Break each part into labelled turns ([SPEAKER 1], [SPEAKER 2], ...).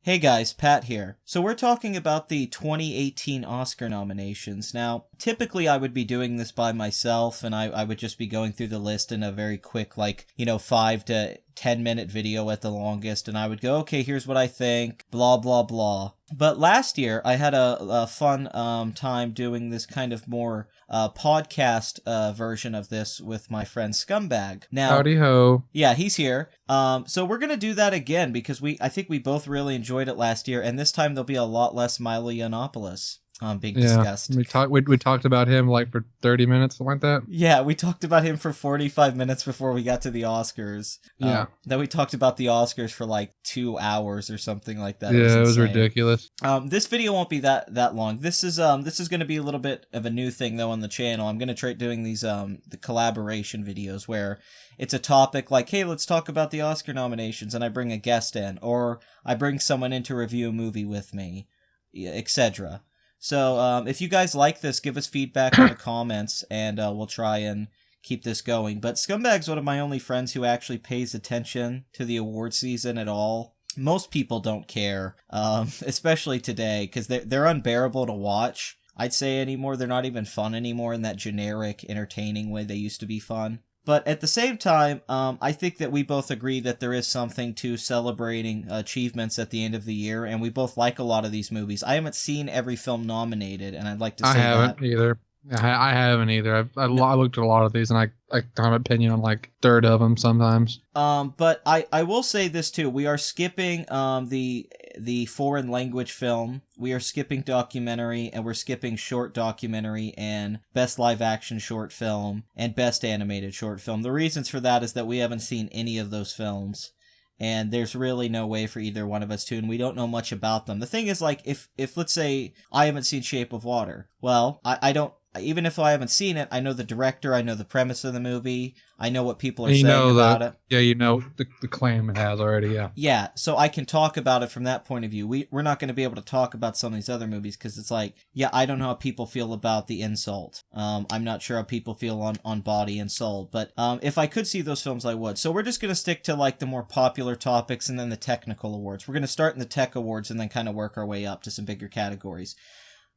[SPEAKER 1] Hey guys, Pat here. So we're talking about the 2018 Oscar nominations. Now, typically I would be doing this by myself and I would just be going through the list in a very quick, 5 to 10-minute video at the longest, and I would go, okay, here's what I think, blah, blah, blah. But last year, I had a fun time doing this kind of more podcast version of this with my friend Scumbag. Now,
[SPEAKER 2] Howdy ho.
[SPEAKER 1] yeah, he's here. So we're gonna do that again because I think we both really enjoyed it last year, and this time there'll be a lot less Milo Yiannopoulos being
[SPEAKER 2] Yeah,
[SPEAKER 1] discussed.
[SPEAKER 2] we talked about him like for 30 minutes, something like that.
[SPEAKER 1] Yeah, we talked about him for 45 minutes before we got to the Oscars.
[SPEAKER 2] Yeah.
[SPEAKER 1] Then we talked about the Oscars for like 2 hours or something like that.
[SPEAKER 2] Yeah, it was
[SPEAKER 1] insane.
[SPEAKER 2] ridiculous.
[SPEAKER 1] This video won't be that long. This is going to be a little bit of a new thing though on the channel. I'm going to try doing these the collaboration videos where it's a topic like, hey, let's talk about the Oscar nominations, and I bring a guest in, or I bring someone in to review a movie with me, etc. So if you guys like this, give us feedback in the comments, and we'll try and keep this going. But Scumbag's one of my only friends who actually pays attention to the award season at all. Most people don't care, especially today, because they're unbearable to watch, I'd say, anymore. They're not even fun anymore in that generic, entertaining way they used to be fun. But at the same time, I think that we both agree that there is something to celebrating achievements at the end of the year, and we both like a lot of these movies. I haven't seen every film nominated, and I'd like to say
[SPEAKER 2] I haven't
[SPEAKER 1] that.
[SPEAKER 2] either. I haven't either. I looked at a lot of these, and I have an opinion on like third of them sometimes.
[SPEAKER 1] But I will say this too. We are skipping the foreign language film. We are skipping documentary, and we're skipping short documentary and best live action short film and best animated short film. The reasons for that is that we haven't seen any of those films, and there's really no way for either one of us to, and we don't know much about them. The thing is, like, if let's say I haven't seen Shape of Water, well, I don't. Even if I haven't seen it, I know the director, I know the premise of the movie, I know what people are saying about it.
[SPEAKER 2] Yeah, you know the claim it has already. Yeah.
[SPEAKER 1] Yeah, so I can talk about it from that point of view. We're not going to be able to talk about some of these other movies because it's like, yeah, I don't know how people feel about The Insult. I'm not sure how people feel on Body and Soul, but if I could see those films, I would. So we're just going to stick to like the more popular topics and then the technical awards. We're going to start in the tech awards and then kind of work our way up to some bigger categories.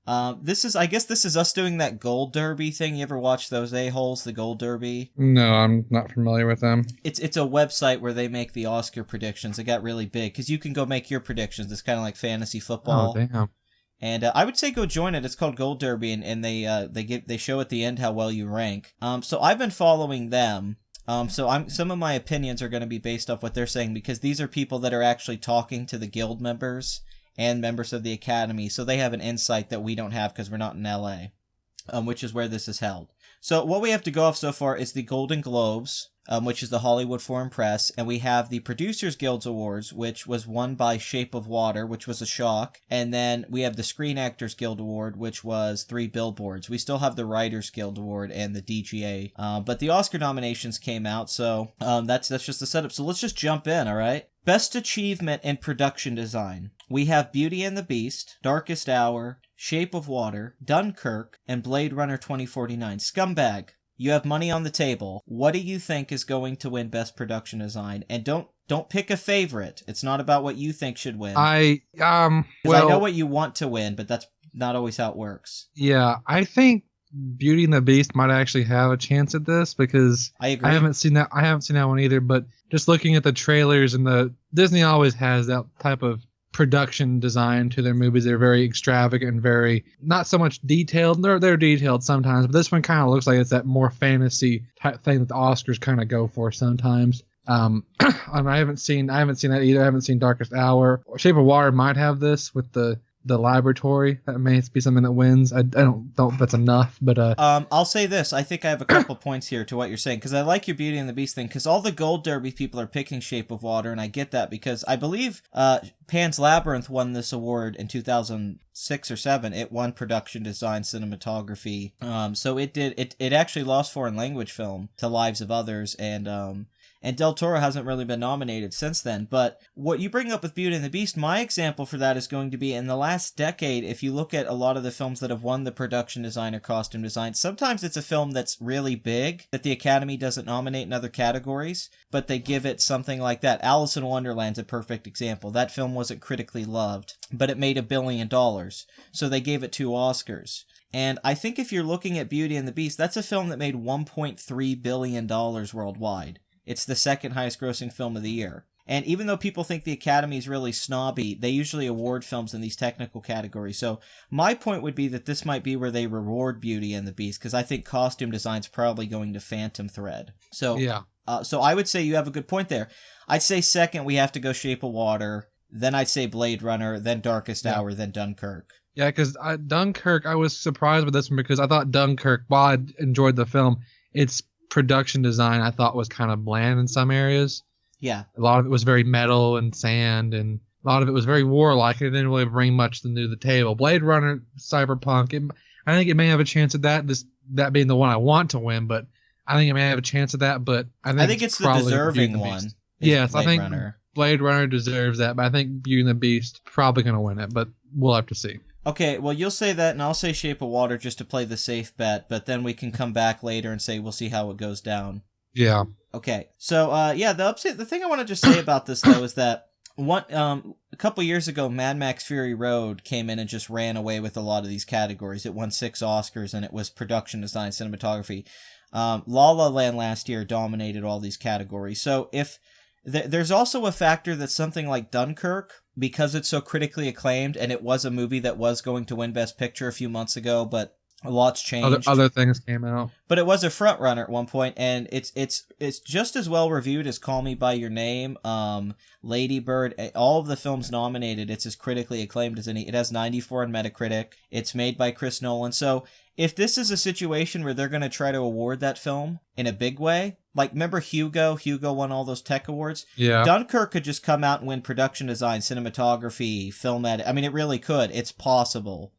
[SPEAKER 1] I guess this is us doing that Gold Derby thing. You ever watch those a-holes, the Gold Derby?
[SPEAKER 2] No, I'm not familiar with them.
[SPEAKER 1] It's a website where they make the Oscar predictions. It got really big because you can go make your predictions. It's kind of like fantasy football.
[SPEAKER 2] Oh, damn.
[SPEAKER 1] And I would say go join it. It's called Gold Derby, and they show at the end how well you rank. So I've been following them. So some of my opinions are going to be based off what they're saying because these are people that are actually talking to the guild members and members of the Academy, so they have an insight that we don't have because we're not in LA, which is where this is held. So what we have to go off so far is the Golden Globes, which is the Hollywood Foreign Press, and we have the Producers Guild Awards, which was won by Shape of Water, which was a shock, and then we have the Screen Actors Guild Award, which was 3 Billboards. We still have the Writers Guild Award and the DGA, but the Oscar nominations came out, so that's just the setup. So let's just jump in, all right? Best Achievement in Production Design. We have Beauty and the Beast, Darkest Hour, Shape of Water, Dunkirk, and Blade Runner 2049. Scumbag, you have money on the table. What do you think is going to win Best Production Design? And don't pick a favorite. It's not about what you think should win.
[SPEAKER 2] I
[SPEAKER 1] know what you want to win, but that's not always how it works.
[SPEAKER 2] Yeah, I think Beauty and the Beast might actually have a chance at this because
[SPEAKER 1] I agree.
[SPEAKER 2] I haven't seen that one either, but just looking at the trailers and Disney always has that type of production design to their movies. They're very extravagant and very not so much detailed. They're detailed sometimes, but this one kind of looks like it's that more fantasy type thing that the Oscars kind of go for sometimes. I haven't seen that either. I haven't seen Darkest Hour. Shape of Water might have this with the laboratory. That may be something that wins. I don't know if that's enough, but
[SPEAKER 1] I'll say this. I think I have a couple points here to what you're saying because I like your Beauty and the Beast thing because all the Gold Derby people are picking Shape of Water, and I get that because I believe Pan's Labyrinth won this award in 2006 or 7. It won production design, cinematography. So it actually lost foreign language film to Lives of Others, and And Del Toro hasn't really been nominated since then. But what you bring up with Beauty and the Beast, my example for that is going to be in the last decade, if you look at a lot of the films that have won the production design or costume design, sometimes it's a film that's really big that the Academy doesn't nominate in other categories, but they give it something like that. Alice in Wonderland's a perfect example. That film wasn't critically loved, but it made $1 billion. So they gave it 2 Oscars. And I think if you're looking at Beauty and the Beast, that's a film that made $1.3 billion worldwide. It's the second highest grossing film of the year. And even though people think the Academy is really snobby, they usually award films in these technical categories. So my point would be that this might be where they reward Beauty and the Beast, because I think costume design's probably going to Phantom Thread. So
[SPEAKER 2] Yeah.
[SPEAKER 1] So I would say you have a good point there. I'd say second we have to go Shape of Water, then I'd say Blade Runner, then Darkest Hour, then Dunkirk.
[SPEAKER 2] Yeah, because Dunkirk, I was surprised with this one because I thought Dunkirk, while I enjoyed the film, its production design I thought was kind of bland in some areas.
[SPEAKER 1] Yeah.
[SPEAKER 2] A lot of it was very metal and sand, and a lot of it was very warlike, and it didn't really bring much new to the table. Blade Runner, Cyberpunk, I think it may have a chance at that, that being the one I want to win, but I think it may have a chance at that, but I think
[SPEAKER 1] it's the deserving one.
[SPEAKER 2] Yes,
[SPEAKER 1] Blade
[SPEAKER 2] I think
[SPEAKER 1] Runner.
[SPEAKER 2] Blade Runner deserves that, but I think Beauty and the Beast probably going to win it, but we'll have to see.
[SPEAKER 1] Okay, well, you'll say that, and I'll say Shape of Water just to play the safe bet, but then we can come back later and say we'll see how it goes down.
[SPEAKER 2] Yeah.
[SPEAKER 1] Okay, so, the thing I want to just say about this, though, is that a couple years ago, Mad Max Fury Road came in and just ran away with a lot of these categories. It won 6 Oscars, and it was production design, cinematography. La La Land last year dominated all these categories. So if there's also a factor that something like Dunkirk, because it's so critically acclaimed, and it was a movie that was going to win Best Picture a few months ago, but a lot's changed.
[SPEAKER 2] Other things came out.
[SPEAKER 1] But it was a front runner at one point, and it's just as well reviewed as Call Me by Your Name, Lady Bird, all of the films nominated. It's as critically acclaimed as any. It has 94 on Metacritic. It's made by Chris Nolan. So if this is a situation where they're going to try to award that film in a big way, like remember Hugo? Hugo won all those tech awards.
[SPEAKER 2] Yeah.
[SPEAKER 1] Dunkirk could just come out and win production design, cinematography, film edit. I mean, it really could. It's possible.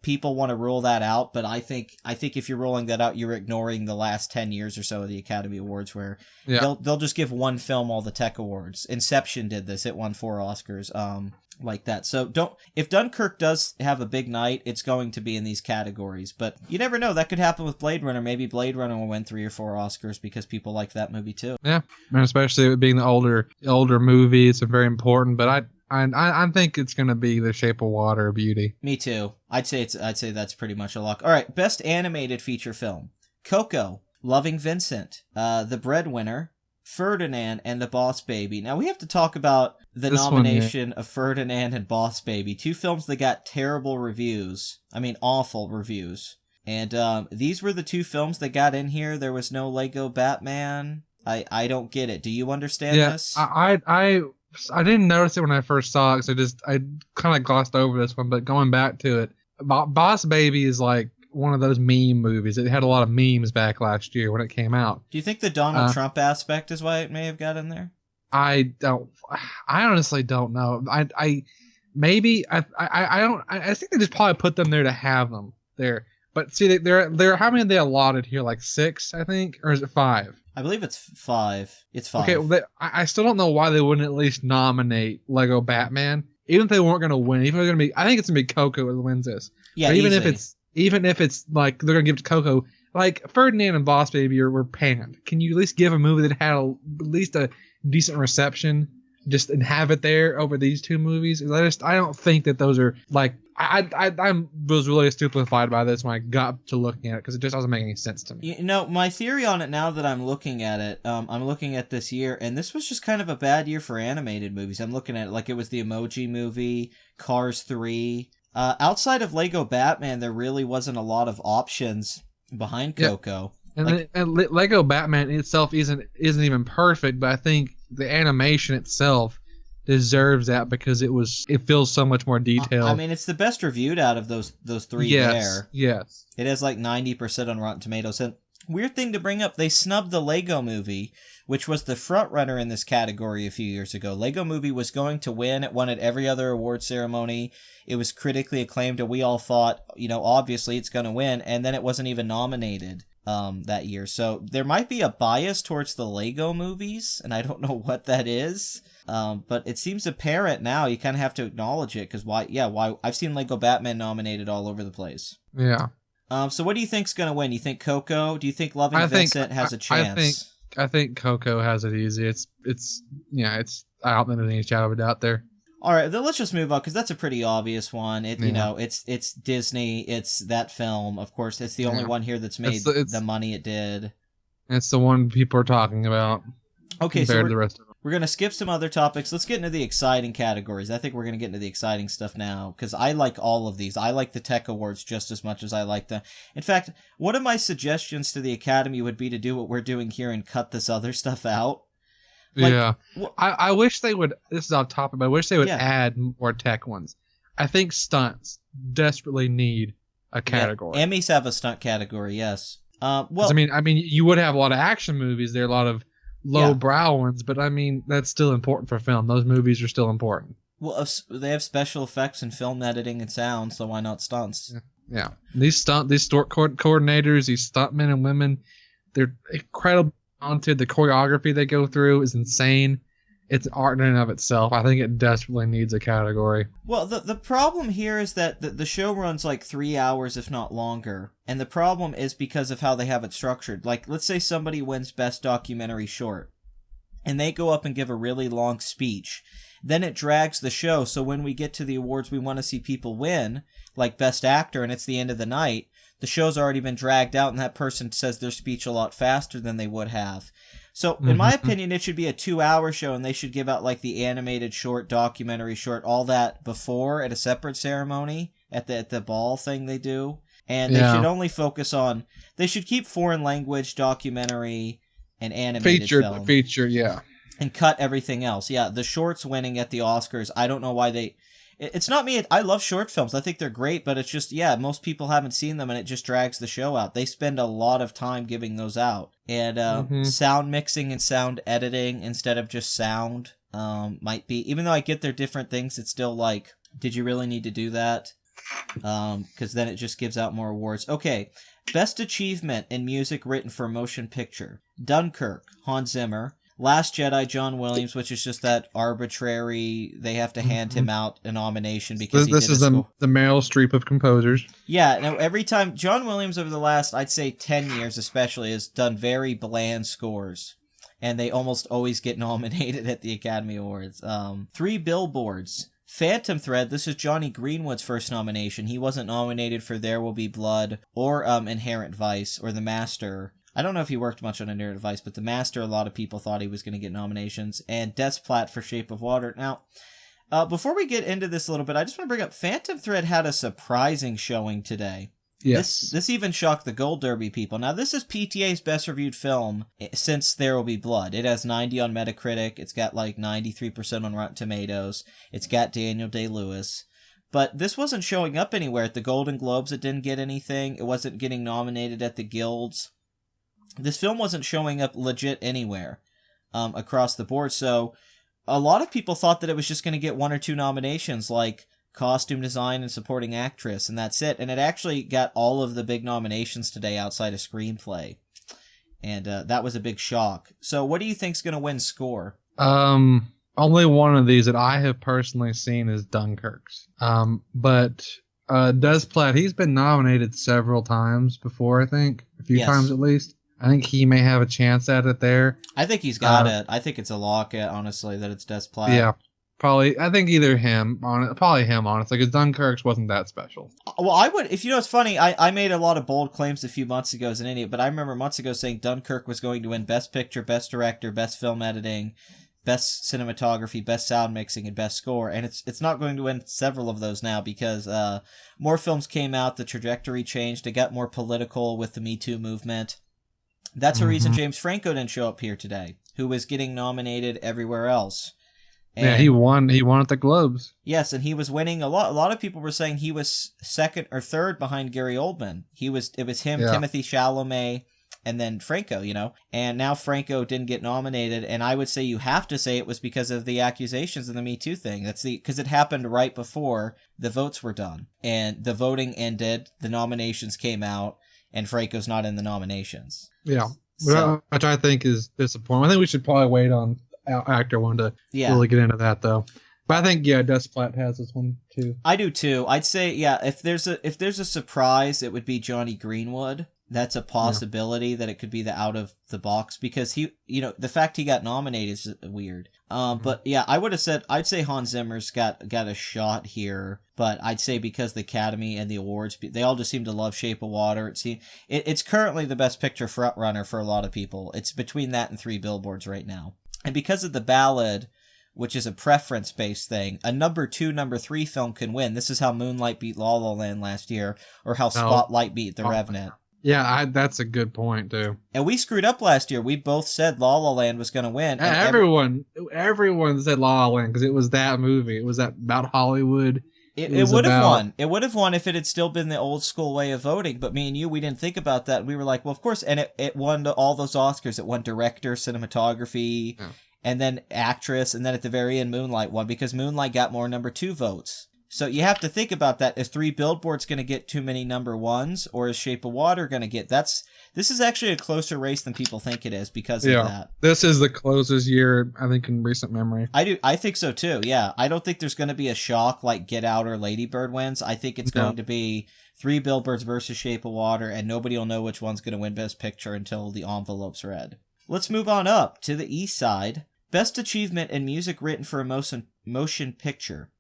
[SPEAKER 1] People want to rule that out, but I think if you're ruling that out, you're ignoring the last 10 years or so of the Academy Awards, where they'll just give one film all the tech awards. Inception did this; it won 4 Oscars, like that. So if Dunkirk does have a big night, it's going to be in these categories. But you never know; that could happen with Blade Runner. Maybe Blade Runner will win 3 or 4 Oscars because people like that movie too. Yeah,
[SPEAKER 2] and especially it being the older movie, it's very important. But I think it's going to be The Shape of Water or Beauty.
[SPEAKER 1] Me too. I'd say that's pretty much a lock. All right, best animated feature film: Coco, Loving Vincent, The Breadwinner, Ferdinand, and The Boss Baby. Now we have to talk about the nomination of Ferdinand and Boss Baby, 2 films that got terrible reviews. I mean, awful reviews. And these were the 2 films that got in here. There was no Lego Batman. I don't get it. Do you understand this?
[SPEAKER 2] I didn't notice it when I first saw it, because I kind of glossed over this one, but going back to it, Boss Baby is like one of those meme movies. It had a lot of memes back last year when it came out.
[SPEAKER 1] Do you think the Donald Trump aspect is why it may have got in there?
[SPEAKER 2] I honestly don't know. I think they just probably put them there to have them there. But see, they're how many are they allotted here? Like 6, I think, or is it 5?
[SPEAKER 1] I believe it's 5. It's 5.
[SPEAKER 2] Okay, well, I still don't know why they wouldn't at least nominate Lego Batman, even if they weren't going to win. Even if they're going to be, I think it's going to be Coco that wins this.
[SPEAKER 1] Yeah,
[SPEAKER 2] but even
[SPEAKER 1] easily.
[SPEAKER 2] if it's like they're going to give it to Coco, like Ferdinand and Boss Baby were panned. Can you at least give a movie that had at least a decent reception, and have it there over these 2 movies? I don't think that those are like. I was really stupefied by this when I got to looking at it, because it just doesn't make any sense to me.
[SPEAKER 1] You know, my theory on it now that I'm looking at it, I'm looking at this year, and this was just kind of a bad year for animated movies. I'm looking at it like it was the Emoji Movie, Cars 3. Outside of Lego Batman, there really wasn't a lot of options behind Coco.
[SPEAKER 2] And Lego Batman itself isn't even perfect, but I think the animation itself deserves that because it feels so much more detailed.
[SPEAKER 1] I mean, it's the best reviewed out of those 3 there.
[SPEAKER 2] Yes.
[SPEAKER 1] It has like 90% on Rotten Tomatoes. And weird thing to bring up, they snubbed the Lego Movie, which was the front runner in this category a few years ago. Lego Movie was going to win. It won at every other award ceremony. It was critically acclaimed, and we all thought, obviously it's going to win, and then it wasn't even nominated. that year. So there might be a bias towards the Lego movies, and I don't know what that is. But it seems apparent now. You kind of have to acknowledge it because why? Yeah, why? I've seen Lego Batman nominated all over the place.
[SPEAKER 2] Yeah.
[SPEAKER 1] So what do you think's gonna win? You think Coco? Do you think Loving
[SPEAKER 2] I think
[SPEAKER 1] Vincent has a
[SPEAKER 2] I
[SPEAKER 1] chance?
[SPEAKER 2] I think Coco has it easy. It's I don't think there's any shadow of a doubt there.
[SPEAKER 1] All right, then let's just move on because that's a pretty obvious one. It, you
[SPEAKER 2] Yeah.
[SPEAKER 1] know, it's Disney. It's that film. Of course, it's the only
[SPEAKER 2] Yeah.
[SPEAKER 1] one here that's made
[SPEAKER 2] It's
[SPEAKER 1] the money it did.
[SPEAKER 2] It's the one people are talking about
[SPEAKER 1] Okay, so
[SPEAKER 2] compared to the rest of them.
[SPEAKER 1] we're gonna skip some other topics. Let's get into the exciting categories. I think we're gonna get into the exciting stuff now because I like all of these. I like the Tech Awards just as much as I like the. In fact, one of my suggestions to the Academy would be to do what we're doing here and cut this other stuff out. Like,
[SPEAKER 2] Yeah. I wish they would. This is off topic, but I wish they would
[SPEAKER 1] Yeah.
[SPEAKER 2] add more tech ones. I think stunts desperately need a category.
[SPEAKER 1] Yeah, Emmys have a stunt category. Yes.
[SPEAKER 2] 'Cause,
[SPEAKER 1] Well,
[SPEAKER 2] I mean, you would have a lot of action movies there, a lot of low-brow ones, but I mean, that's still important for film. Those movies are still important.
[SPEAKER 1] well, they have special effects and film editing and sound, so why not stunts?
[SPEAKER 2] Yeah, these stunt coordinators, these stuntmen and women, they're incredibly talented. The choreography they go through is insane. It's art in and of itself. I think it desperately needs a category.
[SPEAKER 1] Well, the problem here is that the show runs like 3 hours, if not longer. And the problem is because of how they have it structured. Like, let's say somebody wins Best Documentary Short, and they go up and give a really long speech. Then it drags the show, so when we get to the awards we want to see people win, like Best Actor, and it's the end of the night, the show's already been dragged out, and that person says their speech a lot faster than they would have. So, in my opinion, it should be a 2-hour show, and they should give out, like, the animated short, documentary short, all that before at a separate ceremony at the ball thing they do. And they should only focus on... They should keep foreign language, documentary, and animated film.
[SPEAKER 2] Feature, yeah.
[SPEAKER 1] And cut everything else. Yeah, the shorts winning at the Oscars, I don't know why they... It's not me. I love short films. I think they're great, but it's just, yeah, most people haven't seen them, and it just drags the show out. They spend a lot of time giving those out. And sound mixing and sound editing instead of just sound might be... Even though I get they're different things, it's still like, did you really need to do that? Because then it just gives out more awards. Okay, Best Achievement in Music Written for Motion Picture. Dunkirk, Hans Zimmer. Last Jedi, John Williams, which is just that arbitrary, they have to hand him out a nomination because
[SPEAKER 2] this is the Meryl Streep of composers.
[SPEAKER 1] Yeah, now every time, John Williams over the last, I'd say 10 years especially, has done very bland scores. And they almost always get nominated at the Academy Awards. 3 Billboards. Phantom Thread, this is Johnny Greenwood's first nomination. He wasn't nominated for There Will Be Blood or Inherent Vice or The Master. I don't know if he worked much on Inherent Vice, but The Master, a lot of people thought he was going to get nominations. And Desplat for Shape of Water. Now, before we get into this a little bit, I just want to bring up Phantom Thread had a surprising showing today.
[SPEAKER 2] Yes.
[SPEAKER 1] This even shocked the Gold Derby people. Now, this is PTA's best reviewed film since There Will Be Blood. It has 90 on Metacritic. It's got like 93% on Rotten Tomatoes. It's got Daniel Day-Lewis. But this wasn't showing up anywhere. At the Golden Globes, it didn't get anything. It wasn't getting nominated at the Guilds. This film wasn't showing up legit anywhere across the board. So a lot of people thought that it was just going to get 1 or 2 nominations, like costume design and supporting actress, and that's it. And it actually got all of the big nominations today outside of screenplay. And that was a big shock. So what do you think's going to win score?
[SPEAKER 2] Only one of these that I have personally seen is Dunkirk's. But Desplat, he's been nominated several times before, I think. A few times at least. I think he may have a chance at it there.
[SPEAKER 1] I think he's got it. I think it's a lock, honestly, that it's Desplat.
[SPEAKER 2] Yeah. Probably, I think either him, probably him, honestly, because Dunkirk's wasn't that special.
[SPEAKER 1] Well, I would, if you know, it's funny, I made a lot of bold claims a few months ago as an idiot, but I remember months ago saying Dunkirk was going to win Best Picture, Best Director, Best Film Editing, Best Cinematography, Best Sound Mixing, and Best Score, and it's not going to win several of those now because more films came out, the trajectory changed, it got more political with the Me Too movement. That's the reason James Franco didn't show up here today, who was getting nominated everywhere else. And,
[SPEAKER 2] yeah, he won at the Globes.
[SPEAKER 1] Yes, and he was winning a lot. A lot of people were saying he was second or third behind Gary Oldman. It was him, Timothy Chalamet, and then Franco, you know. And now Franco didn't get nominated, and I would say you have to say it was because of the accusations of the Me Too thing. Because it happened right before the votes were done. And the voting ended, the nominations came out, and Franco's not in the nominations.
[SPEAKER 2] Yeah,
[SPEAKER 1] So,
[SPEAKER 2] which I think is disappointing. I think we should probably wait on actor one to
[SPEAKER 1] yeah.
[SPEAKER 2] really get into that though. But I think Desplat has this one too.
[SPEAKER 1] I do too. I'd say, yeah, if there's a surprise, it would be Johnny Greenwood. That's a possibility that it could be the out of the box, because he, the fact he got nominated is weird. But yeah, I'd say Hans Zimmer's got a shot here, but I'd say because the Academy and the awards, they all just seem to love Shape of Water. It's currently the best picture frontrunner for a lot of people. It's between that and Three Billboards right now. And because of the ballad, which is a preference-based thing, a number 2, number 3 film can win. This is how Moonlight beat La La Land last year, or how Spotlight beat The Revenant.
[SPEAKER 2] Yeah, that's a good point too.
[SPEAKER 1] And we screwed up last year. We both said La La Land was going to win. And
[SPEAKER 2] everyone said La La Land because it was that movie. It was that about Hollywood.
[SPEAKER 1] It would have won. It would have won if it had still been the old school way of voting. But me and you, we didn't think about that. We were like, well, of course. And it won all those Oscars. It won director, cinematography, and then actress. And then at the very end, Moonlight won because Moonlight got more number 2 votes. So you have to think about that. Is Three Billboards going to get too many number 1s, or is Shape of Water going to get? This is actually a closer race than people think it is because of that.
[SPEAKER 2] This is the closest year, I think, in recent memory.
[SPEAKER 1] I think so too. Yeah, I don't think there's going to be a shock like Get Out or Lady Bird wins. I think it's going to be Three Billboards versus Shape of Water, and nobody will know which one's going to win Best Picture until the envelope's read. Let's move on up to the East Side. Best Achievement in Music Written for a Motion Picture.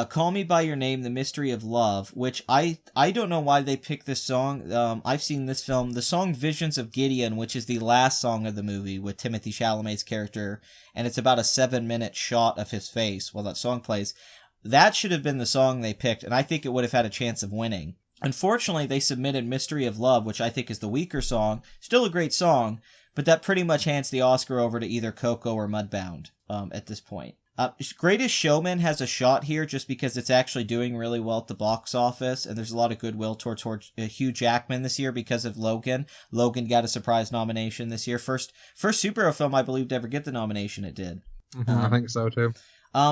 [SPEAKER 1] Call Me By Your Name, The Mystery of Love, which I don't know why they picked this song. I've seen this film. The song Visions of Gideon, which is the last song of the movie with Timothée Chalamet's character, and it's about a 7-minute shot of his face while that song plays. That should have been the song they picked, and I think it would have had a chance of winning. Unfortunately, they submitted Mystery of Love, which I think is the weaker song. Still a great song, but that pretty much hands the Oscar over to either Coco or Mudbound at this point. Greatest Showman has a shot here just because it's actually doing really well at the box office, and there's a lot of goodwill towards Hugh Jackman this year because of Logan. Logan got a surprise nomination this year. First superhero film, I believe, to ever get the nomination. It did.
[SPEAKER 2] I think so, too.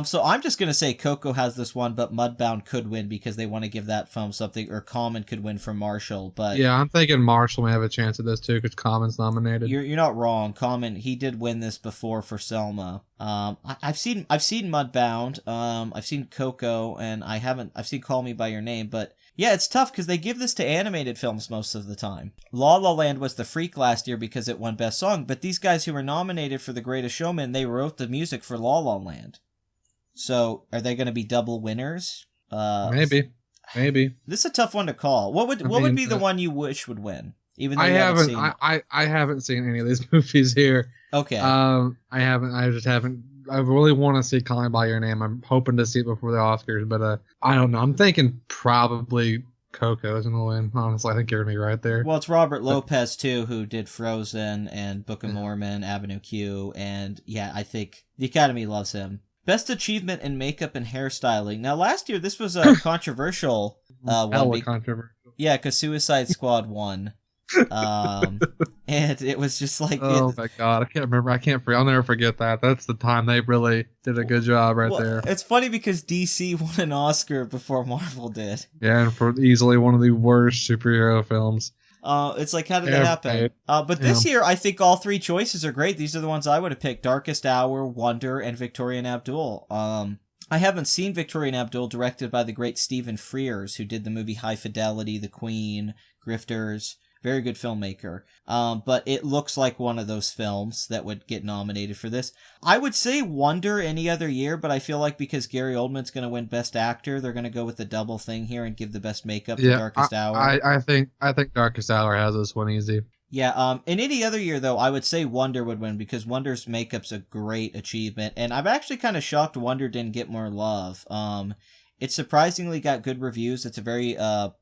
[SPEAKER 1] So I'm just going to say Coco has this one, but Mudbound could win because they want to give that film something, or Common could win from Marshall. But
[SPEAKER 2] yeah, I'm thinking Marshall may have a chance at this too because Common's nominated.
[SPEAKER 1] You're not wrong. Common, he did win this before for Selma. I've seen Mudbound. I've seen Coco, and I've seen Call Me By Your Name, but yeah, it's tough because they give this to animated films most of the time. La La Land was the freak last year because it won Best Song, but these guys who were nominated for The Greatest Showman, they wrote the music for La La Land. So, are they going to be double winners?
[SPEAKER 2] Maybe.
[SPEAKER 1] This is a tough one to call. What would be the one you wish would win? Even though
[SPEAKER 2] I haven't seen any of these movies here.
[SPEAKER 1] Okay.
[SPEAKER 2] I just haven't. I really want to see Call Me By Your Name. I'm hoping to see it before the Oscars, but I don't know. I'm thinking probably Coco is going to win. Honestly, I think you're going to be right there.
[SPEAKER 1] Well, it's Robert Lopez too, who did Frozen and Book of Mormon, Avenue Q, and yeah, I think the Academy loves him. Best Achievement in Makeup and Hairstyling. Now, last year, this was a controversial one.
[SPEAKER 2] Controversial.
[SPEAKER 1] Yeah, because Suicide Squad won. And it was just like...
[SPEAKER 2] Oh, my God. I can't remember. I'll never forget that. That's the time they really did a good job there.
[SPEAKER 1] It's funny because DC won an Oscar before Marvel did.
[SPEAKER 2] Yeah, and for easily one of the worst superhero films.
[SPEAKER 1] It's like, how did that happen? But this year, I think all 3 choices are great. These are the ones I would have picked. Darkest Hour, Wonder, and Victorian Abdul. I haven't seen Victorian Abdul, directed by the great Stephen Frears, who did the movie High Fidelity, The Queen, Grifters. Very good filmmaker. But it looks like one of those films that would get nominated for this. I would say Wonder any other year, but I feel like because Gary Oldman's going to win Best Actor, they're going to go with the double thing here and give the best makeup to Darkest Hour.
[SPEAKER 2] I think Darkest Hour has this one easy.
[SPEAKER 1] Yeah, in any other year, though, I would say Wonder would win because Wonder's makeup's a great achievement. And I'm actually kind of shocked Wonder didn't get more love. It surprisingly got good reviews. It's a very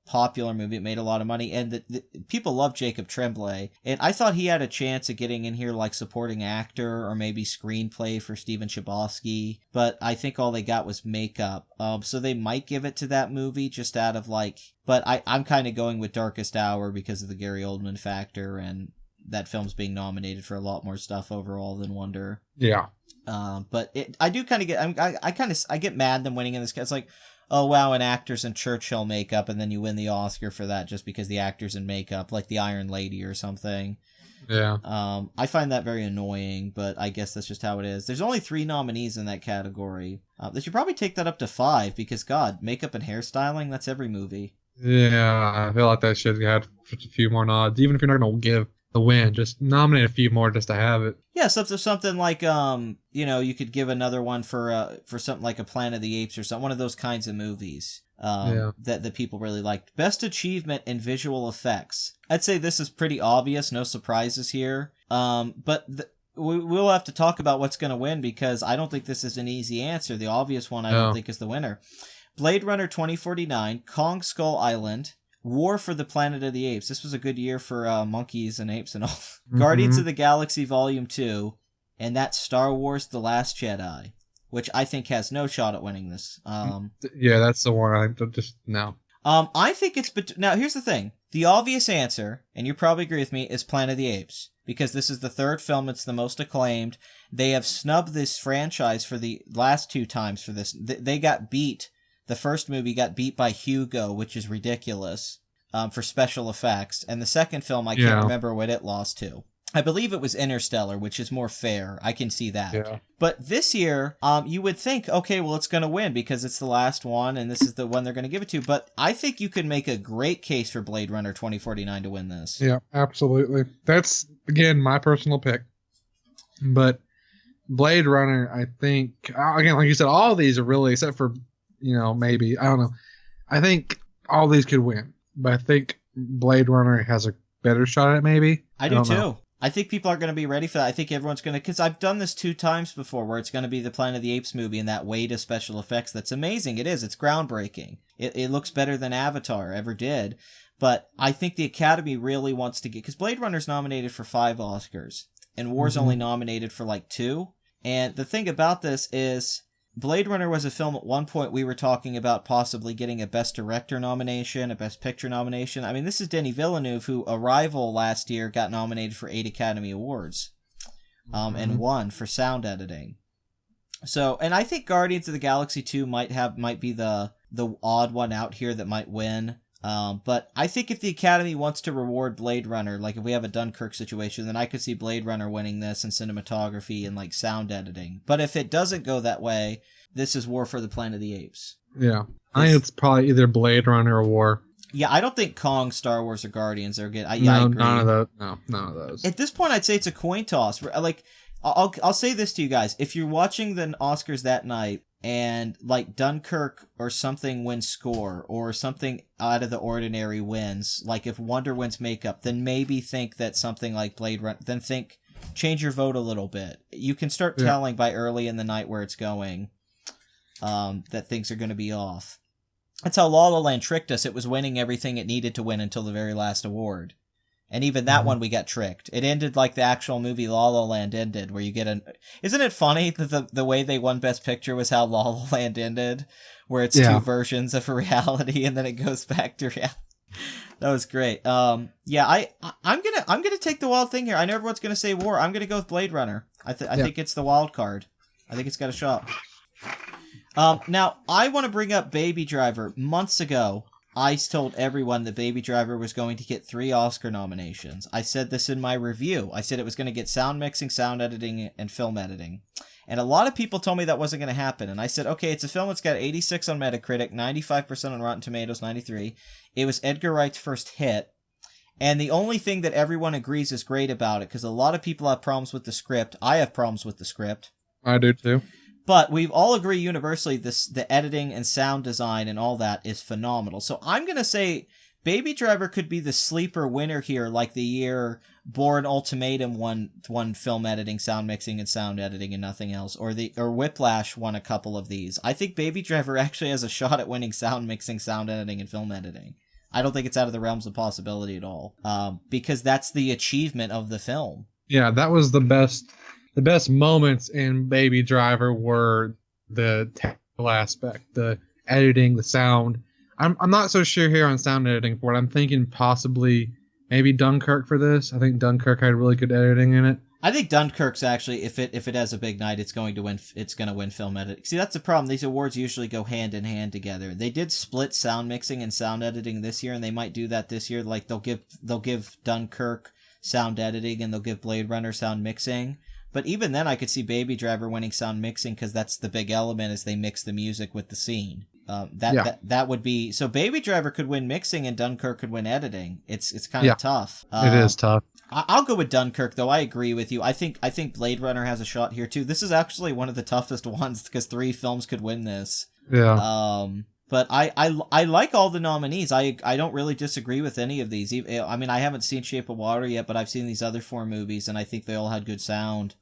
[SPEAKER 1] popular movie. It made a lot of money, and the people love Jacob Tremblay. And I thought he had a chance of getting in here like supporting actor or maybe screenplay for Steven Chbosky, but I think all they got was makeup. So they might give it to that movie just out of like... But I'm kind of going with Darkest Hour because of the Gary Oldman factor, and that film's being nominated for a lot more stuff overall than Wonder.
[SPEAKER 2] Yeah.
[SPEAKER 1] But I do kind of get I get mad them winning in this case. Like, oh wow, an actor's in Churchill makeup, and then you win the Oscar for that just because the actor's in makeup, like the Iron Lady or something.
[SPEAKER 2] Yeah.
[SPEAKER 1] I find that very annoying, but I guess that's just how it is. There's only 3 nominees in that category. They should probably take that up to 5 because, God, makeup and hairstyling, that's every movie.
[SPEAKER 2] Yeah, I feel like that should have had a few more nods. Even if you're not going to give the win, just nominate a few more just to have it.
[SPEAKER 1] Yeah, something like, you could give another one for something like a Planet of the Apes or something, one of those kinds of movies. That people really liked. Best achievement in visual effects. I'd say this is pretty obvious, no surprises here. But we'll have to talk about what's going to win because I don't think this is an easy answer. The obvious one I don't think is the winner. Blade Runner 2049, Kong Skull Island, War for the Planet of the Apes. This was a good year for monkeys and apes and all. Mm-hmm. Guardians of the Galaxy Volume 2, and that's Star Wars The Last Jedi, which I think has no shot at winning this.
[SPEAKER 2] Yeah, that's the one. I just no.
[SPEAKER 1] I think it's now. Here's the thing: the obvious answer, and you probably agree with me, is Planet of the Apes because this is the 3rd film. It's the most acclaimed. They have snubbed this franchise for the last 2 times for this. They got beat. The first movie got beat by Hugo, which is ridiculous for special effects, and the second film I can't remember what it lost to. I believe it was Interstellar, which is more fair. I can see that. Yeah. But this year, you would think, okay, well, it's going to win because it's the last one, and this is the one they're going to give it to. But I think you could make a great case for Blade Runner 2049 to win this.
[SPEAKER 2] Yeah, absolutely. That's, again, my personal pick. But Blade Runner, I think, again, like you said, all of these are really, except for, maybe, I don't know. I think all these could win. But I think Blade Runner has a better shot at it, maybe.
[SPEAKER 1] I do, too. Know. I think people are going to be ready for that. I think everyone's going to... Because I've done this 2 times before where it's going to be the Planet of the Apes movie and that weight of special effects. That's amazing. It is. It's groundbreaking. It looks better than Avatar ever did. But I think the Academy really wants to get... Because Blade Runner's nominated for 5 Oscars. And War's only nominated for 2. And the thing about this is... Blade Runner was a film at one point we were talking about possibly getting a Best Director nomination, a Best Picture nomination. I mean, this is Denis Villeneuve, who Arrival last year got nominated for 8 Academy Awards and won for sound editing. So, and I think Guardians of the Galaxy 2 might be the odd one out here that might win. But I think if the Academy wants to reward Blade Runner, like if we have a Dunkirk situation, then I could see Blade Runner winning this in cinematography and sound editing. But if it doesn't go that way, this is War for the Planet of the Apes.
[SPEAKER 2] Yeah. I think it's probably either Blade Runner or War.
[SPEAKER 1] Yeah, I don't think Kong, Star Wars, or Guardians are good. I agree.
[SPEAKER 2] None of those. No, none of those.
[SPEAKER 1] At this point, I'd say it's a coin toss. I'll say this to you guys. If you're watching the Oscars that night, and Dunkirk or something wins score or something out of the ordinary wins, like if Wonder wins makeup, then maybe think that something like Blade Runner, then change your vote a little bit. You can start telling by early in the night where it's going, that things are going to be off. That's how La La Land tricked us. It was winning everything it needed to win until the very last award. And even that one, we got tricked. It ended like the actual movie La La Land ended, where you get Isn't it funny that the way they won Best Picture was how La La Land ended, where it's 2 versions of a reality, and then it goes back to reality. That was great. I'm gonna take the wild thing here. I know everyone's gonna say War. I'm gonna go with Blade Runner. I think it's the wild card. I think it's got a shot. Now I want to bring up Baby Driver. Months ago, I told everyone that Baby Driver was going to get 3 Oscar nominations. I said this in my review. I said it was going to get sound mixing, sound editing, and film editing. And a lot of people told me that wasn't going to happen. And I said, okay, it's a film that's got 86 on Metacritic, 95% on Rotten Tomatoes, 93. It was Edgar Wright's first hit. And the only thing that everyone agrees is great about it, because a lot of people have problems with the script. I have problems with the script.
[SPEAKER 2] I do too.
[SPEAKER 1] But we all agree universally the editing and sound design and all that is phenomenal. So I'm going to say Baby Driver could be the sleeper winner here, like the year Bourne Ultimatum won film editing, sound mixing, and sound editing and nothing else. Or Whiplash won a couple of these. I think Baby Driver actually has a shot at winning sound mixing, sound editing, and film editing. I don't think it's out of the realms of possibility at all. Because that's the achievement of the film.
[SPEAKER 2] Yeah, that was the best. The best moments in Baby Driver were the technical aspect, the editing, the sound. I'm not so sure here on sound editing for it. I'm thinking possibly maybe Dunkirk for this. I think Dunkirk had really good editing in it.
[SPEAKER 1] I think Dunkirk's actually, if it has a big night, it's going to win. It's going to win film editing. See, that's the problem. These awards usually go hand in hand together. They did split sound mixing and sound editing this year, and they might do that this year. Like they'll give Dunkirk sound editing, and they'll give Blade Runner sound mixing. But even then, I could see Baby Driver winning sound mixing because that's the big element, is they mix the music with the scene. That would be so. Baby Driver could win mixing, and Dunkirk could win editing. It's kind of tough.
[SPEAKER 2] It is tough.
[SPEAKER 1] I'll go with Dunkirk, though. I agree with you. I think Blade Runner has a shot here too. This is actually one of the toughest ones because 3 films could win this.
[SPEAKER 2] Yeah.
[SPEAKER 1] But I like all the nominees. I don't really disagree with any of these. I mean, I haven't seen Shape of Water yet, but I've seen these other 4 movies, and I think they all had good sound.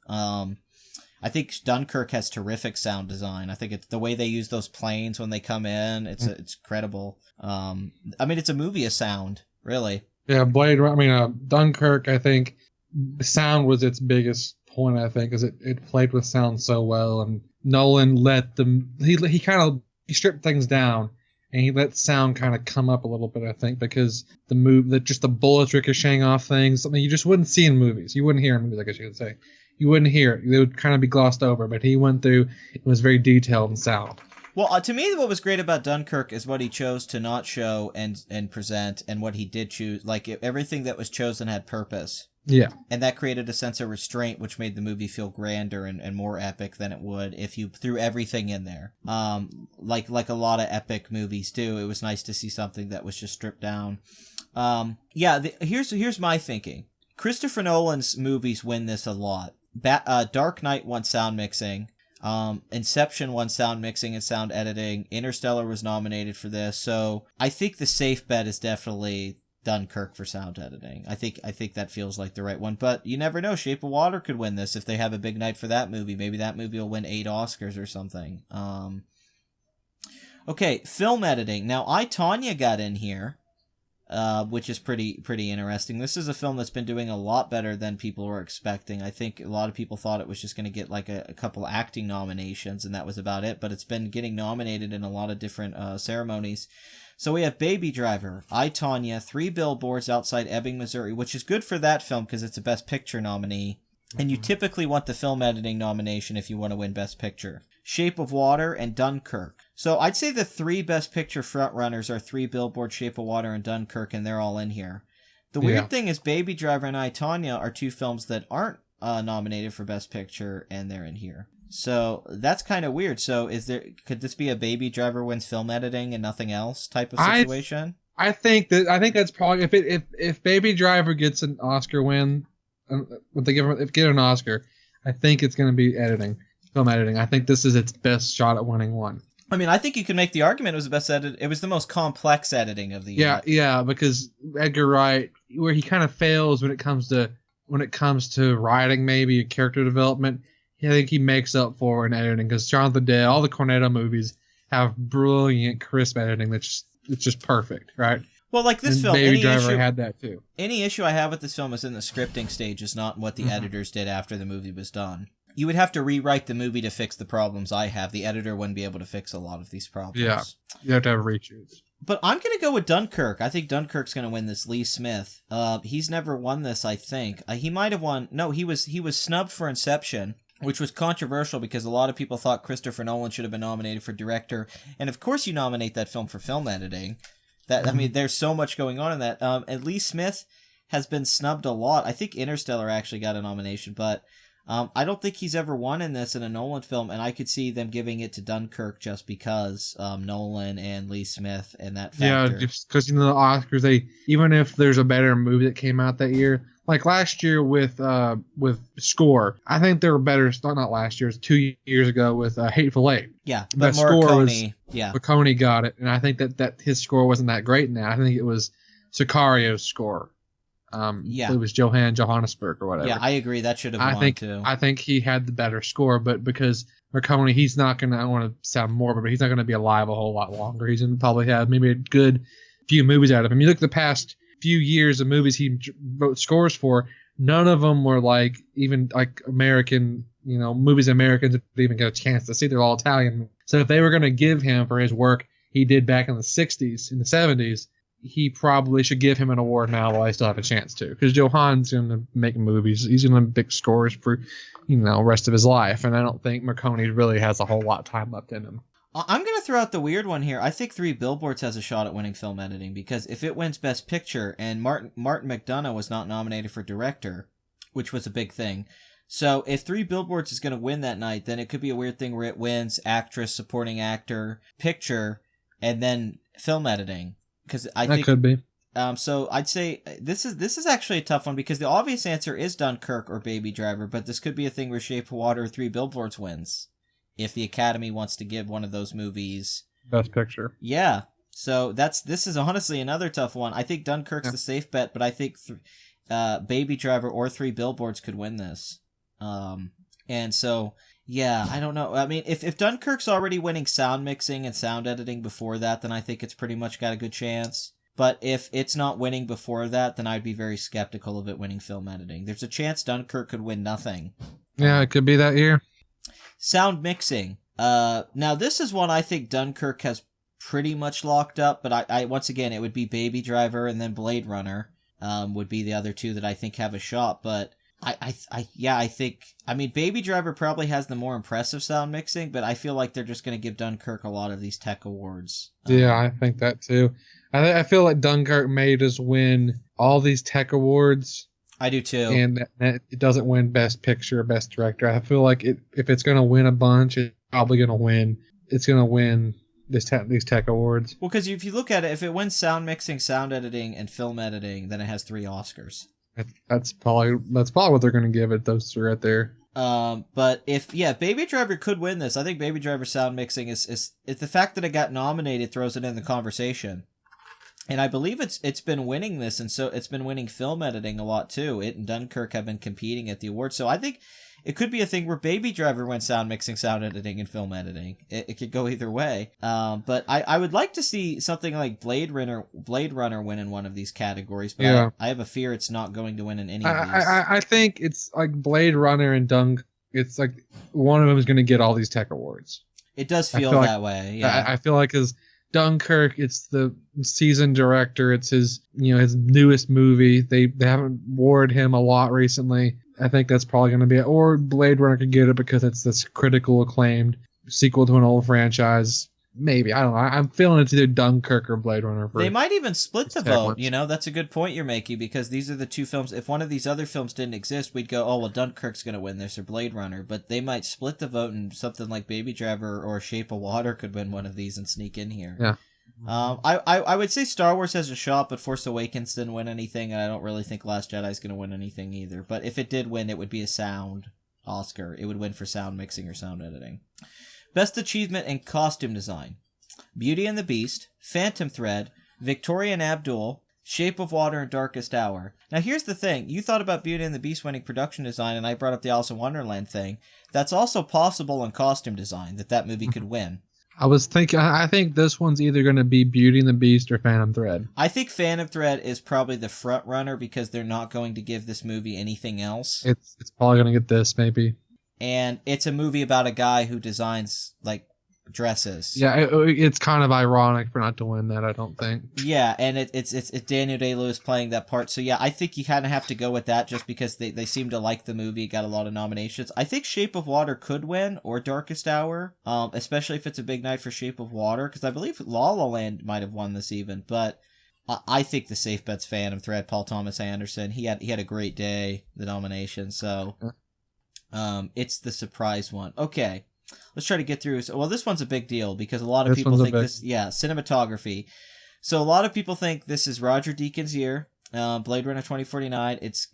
[SPEAKER 1] I think Dunkirk has terrific sound design. I think it's the way they use those planes when they come in. It's incredible. I mean, it's a movie of sound, really.
[SPEAKER 2] Yeah, Dunkirk, I think the sound was its biggest point, I think, because it played with sound so well, and Nolan let them, he stripped things down, and he let sound kind of come up a little bit, I think, because just the bullets ricocheting off things, something you just wouldn't see in movies. You wouldn't hear in movies, I guess you could say. You wouldn't hear it. They would kind of be glossed over, but he went through, it was very detailed in sound.
[SPEAKER 1] Well, to me, what was great about Dunkirk is what he chose to not show and present, and what he did choose. Like, everything that was chosen had purpose.
[SPEAKER 2] Yeah.
[SPEAKER 1] And that created a sense of restraint, which made the movie feel grander and more epic than it would if you threw everything in there. Like a lot of epic movies do. It was nice to see something that was just stripped down. Here's my thinking. Christopher Nolan's movies win this a lot. Dark Knight won sound mixing. Inception won sound mixing and sound editing. Interstellar was nominated for this. So I think the safe bet is definitely Dunkirk for sound editing. I think that feels like the right one. But you never know. Shape of Water could win this if they have a big night for that movie. Maybe that movie will win 8 Oscars or something. Okay, film editing. Now, I, Tonya got in here. Which is pretty interesting. This is a film that's been doing a lot better than people were expecting. I think a lot of people thought it was just going to get like a couple acting nominations, and that was about it, but it's been getting nominated in a lot of different ceremonies. So we have Baby Driver, I, Tonya, 3 Billboards Outside Ebbing, Missouri, which is good for that film because it's a Best Picture nominee, and you typically want the film editing nomination if you want to win Best Picture. Shape of Water, and Dunkirk. So I'd say the 3 Best Picture frontrunners are 3 Billboards, Shape of Water, and Dunkirk, and they're all in here. The weird thing is Baby Driver and I, Tonya are 2 films that aren't nominated for Best Picture, and they're in here. So that's kind of weird. So could this be a Baby Driver wins film editing and nothing else type of situation?
[SPEAKER 2] I think that's probably if Baby Driver gets an Oscar win, if they get an Oscar, I think it's going to be film editing. I think this is its best shot at winning one.
[SPEAKER 1] I mean, I think you could make the argument it was the best edit. It was the most complex editing of the year.
[SPEAKER 2] Yeah, because Edgar Wright, where he kind of fails when it comes to writing, maybe character development, I think he makes up for in editing. Because Shaun of the Dead, all the Cornetto movies have brilliant, crisp editing. It's just perfect, right?
[SPEAKER 1] Well, like this film,
[SPEAKER 2] Baby Driver had that too.
[SPEAKER 1] Any issue I have with this film is in the scripting stages, not what the editors did after the movie was done. You would have to rewrite the movie to fix the problems I have. The editor wouldn't be able to fix a lot of these problems.
[SPEAKER 2] Yeah, you have to have reshoots.
[SPEAKER 1] But I'm going to go with Dunkirk. I think Dunkirk's going to win this. Lee Smith. He's never won this, I think. He might have won. No, he was snubbed for Inception, which was controversial because a lot of people thought Christopher Nolan should have been nominated for director. And of course you nominate that film for film editing. I mean, there's so much going on in that. And Lee Smith has been snubbed a lot. I think Interstellar actually got a nomination, but I don't think he's ever won in this in a Nolan film, and I could see them giving it to Dunkirk just because Nolan and Lee Smith and that factor.
[SPEAKER 2] Yeah, just because the Oscars, even if there's a better movie that came out that year, like last year with Score, I think there were better. Not last year, it was 2 years ago with Hateful Eight.
[SPEAKER 1] Yeah, but Morricone,
[SPEAKER 2] Morricone got it, and I think that his score wasn't that great. Now I think it was Sicario's score. It was Johannesburg or whatever.
[SPEAKER 1] Yeah, I agree. That should have won too.
[SPEAKER 2] I think he had the better score, but because Morricone, he's not going to, I don't want to sound morbid, but he's not going to be alive a whole lot longer. He's going to probably have maybe a good few movies out of him. You look at the past few years of movies he wrote scores for, none of them were even American, movies Americans didn't even get a chance to see. They're all Italian. So if they were going to give him for his work he did back in the 60s, in the 70s, he probably should give him an award now while I still have a chance to. Because Johan's going to make movies. He's going to make scores for, rest of his life. And I don't think Marconi really has a whole lot of time left in him.
[SPEAKER 1] I'm going to throw out the weird one here. I think Three Billboards has a shot at winning film editing because if it wins Best Picture, and Martin McDonagh was not nominated for director, which was a big thing. So if Three Billboards is going to win that night, then it could be a weird thing where it wins actress, supporting actor, picture, and then film editing. Because I think
[SPEAKER 2] could be.
[SPEAKER 1] So I'd say this is actually a tough one because the obvious answer is Dunkirk or Baby Driver, but this could be a thing where Shape of Water or Three Billboards wins if the Academy wants to give one of those movies
[SPEAKER 2] Best Picture.
[SPEAKER 1] Yeah. So this is honestly another tough one. I think Dunkirk's the safe bet, but I think Baby Driver or Three Billboards could win this. And so yeah, I don't know. I mean, if Dunkirk's already winning sound mixing and sound editing before that, then I think it's pretty much got a good chance. But if it's not winning before that, then I'd be very skeptical of it winning film editing. There's a chance Dunkirk could win nothing.
[SPEAKER 2] Yeah, it could be that year.
[SPEAKER 1] Sound mixing. Now this is one I think Dunkirk has pretty much locked up, but I once again, it would be Baby Driver and then Blade Runner, would be the other two that I think have a shot, but I think, Baby Driver probably has the more impressive sound mixing, but I feel like they're just going to give Dunkirk a lot of these tech awards.
[SPEAKER 2] Yeah, I think that too. I feel like Dunkirk may just win all these tech awards.
[SPEAKER 1] I do too.
[SPEAKER 2] And that it doesn't win Best Picture or Best Director. I feel like if it's going to win a bunch, it's probably going to win. It's going to win these tech awards.
[SPEAKER 1] Well, because if you look at it, if it wins sound mixing, sound editing, and film editing, then it has 3 Oscars.
[SPEAKER 2] That's probably what they're going to give it. Those 3 right there.
[SPEAKER 1] But if Baby Driver could win this. I think Baby Driver sound mixing is the fact that it got nominated throws it in the conversation. And I believe it's been winning this, and so it's been winning film editing a lot too. It and Dunkirk have been competing at the awards, so I think it could be a thing where Baby Driver wins sound mixing, sound editing, and film editing. It could go either way. But I would like to see something like Blade Runner win in one of these categories. But yeah. I have a fear it's not going to win in any of these.
[SPEAKER 2] I think it's like Blade Runner and Dunk. It's like one of them is going to get all these tech awards.
[SPEAKER 1] It does feel that way. Yeah,
[SPEAKER 2] I feel like as Dunkirk, it's the seasoned director. It's his newest movie. They haven't awarded him a lot recently. I think that's probably going to be it. Or Blade Runner could get it because it's this critical acclaimed sequel to an old franchise. Maybe. I don't know. I'm feeling it's either Dunkirk or Blade Runner.
[SPEAKER 1] They might even split the vote. That's a good point you're making because these are the 2 films. If one of these other films didn't exist, we'd go, oh, well, Dunkirk's going to win this or Blade Runner. But they might split the vote and something like Baby Driver or Shape of Water could win one of these and sneak in here.
[SPEAKER 2] Yeah.
[SPEAKER 1] I would say Star Wars has a shot, but Force Awakens didn't win anything, and I don't really think Last Jedi's going to win anything either. But if it did win, it would be a sound Oscar. It would win for sound mixing or sound editing. Best Achievement in Costume Design. Beauty and the Beast, Phantom Thread, Victoria and Abdul, Shape of Water, and Darkest Hour. Now here's the thing. You thought about Beauty and the Beast winning production design, and I brought up the Alice in Wonderland thing. That's also possible in costume design, that movie could win.
[SPEAKER 2] I think this one's either going to be Beauty and the Beast or Phantom Thread.
[SPEAKER 1] I think Phantom Thread is probably the front runner because they're not going to give this movie anything else.
[SPEAKER 2] It's probably going to get this, maybe.
[SPEAKER 1] And it's a movie about a guy who designs, dresses.
[SPEAKER 2] Yeah, it's kind of ironic for not to win that, I don't think.
[SPEAKER 1] Yeah, and it's Daniel Day-Lewis playing that part. So yeah, I think you kind of have to go with that just because they seem to like the movie, got a lot of nominations. I think Shape of Water could win, or Darkest Hour, especially if it's a big night for Shape of Water, because I believe La La Land might have won this even, but I think the safe bet's Phantom Thread, Paul Thomas Anderson. He had a great day, the nomination, so it's the surprise one. Okay. Let's try to get through. Well, this one's a big deal because a lot of people think this. Yeah, cinematography. So a lot of people think this is Roger Deakins' year. Blade Runner 2049. It's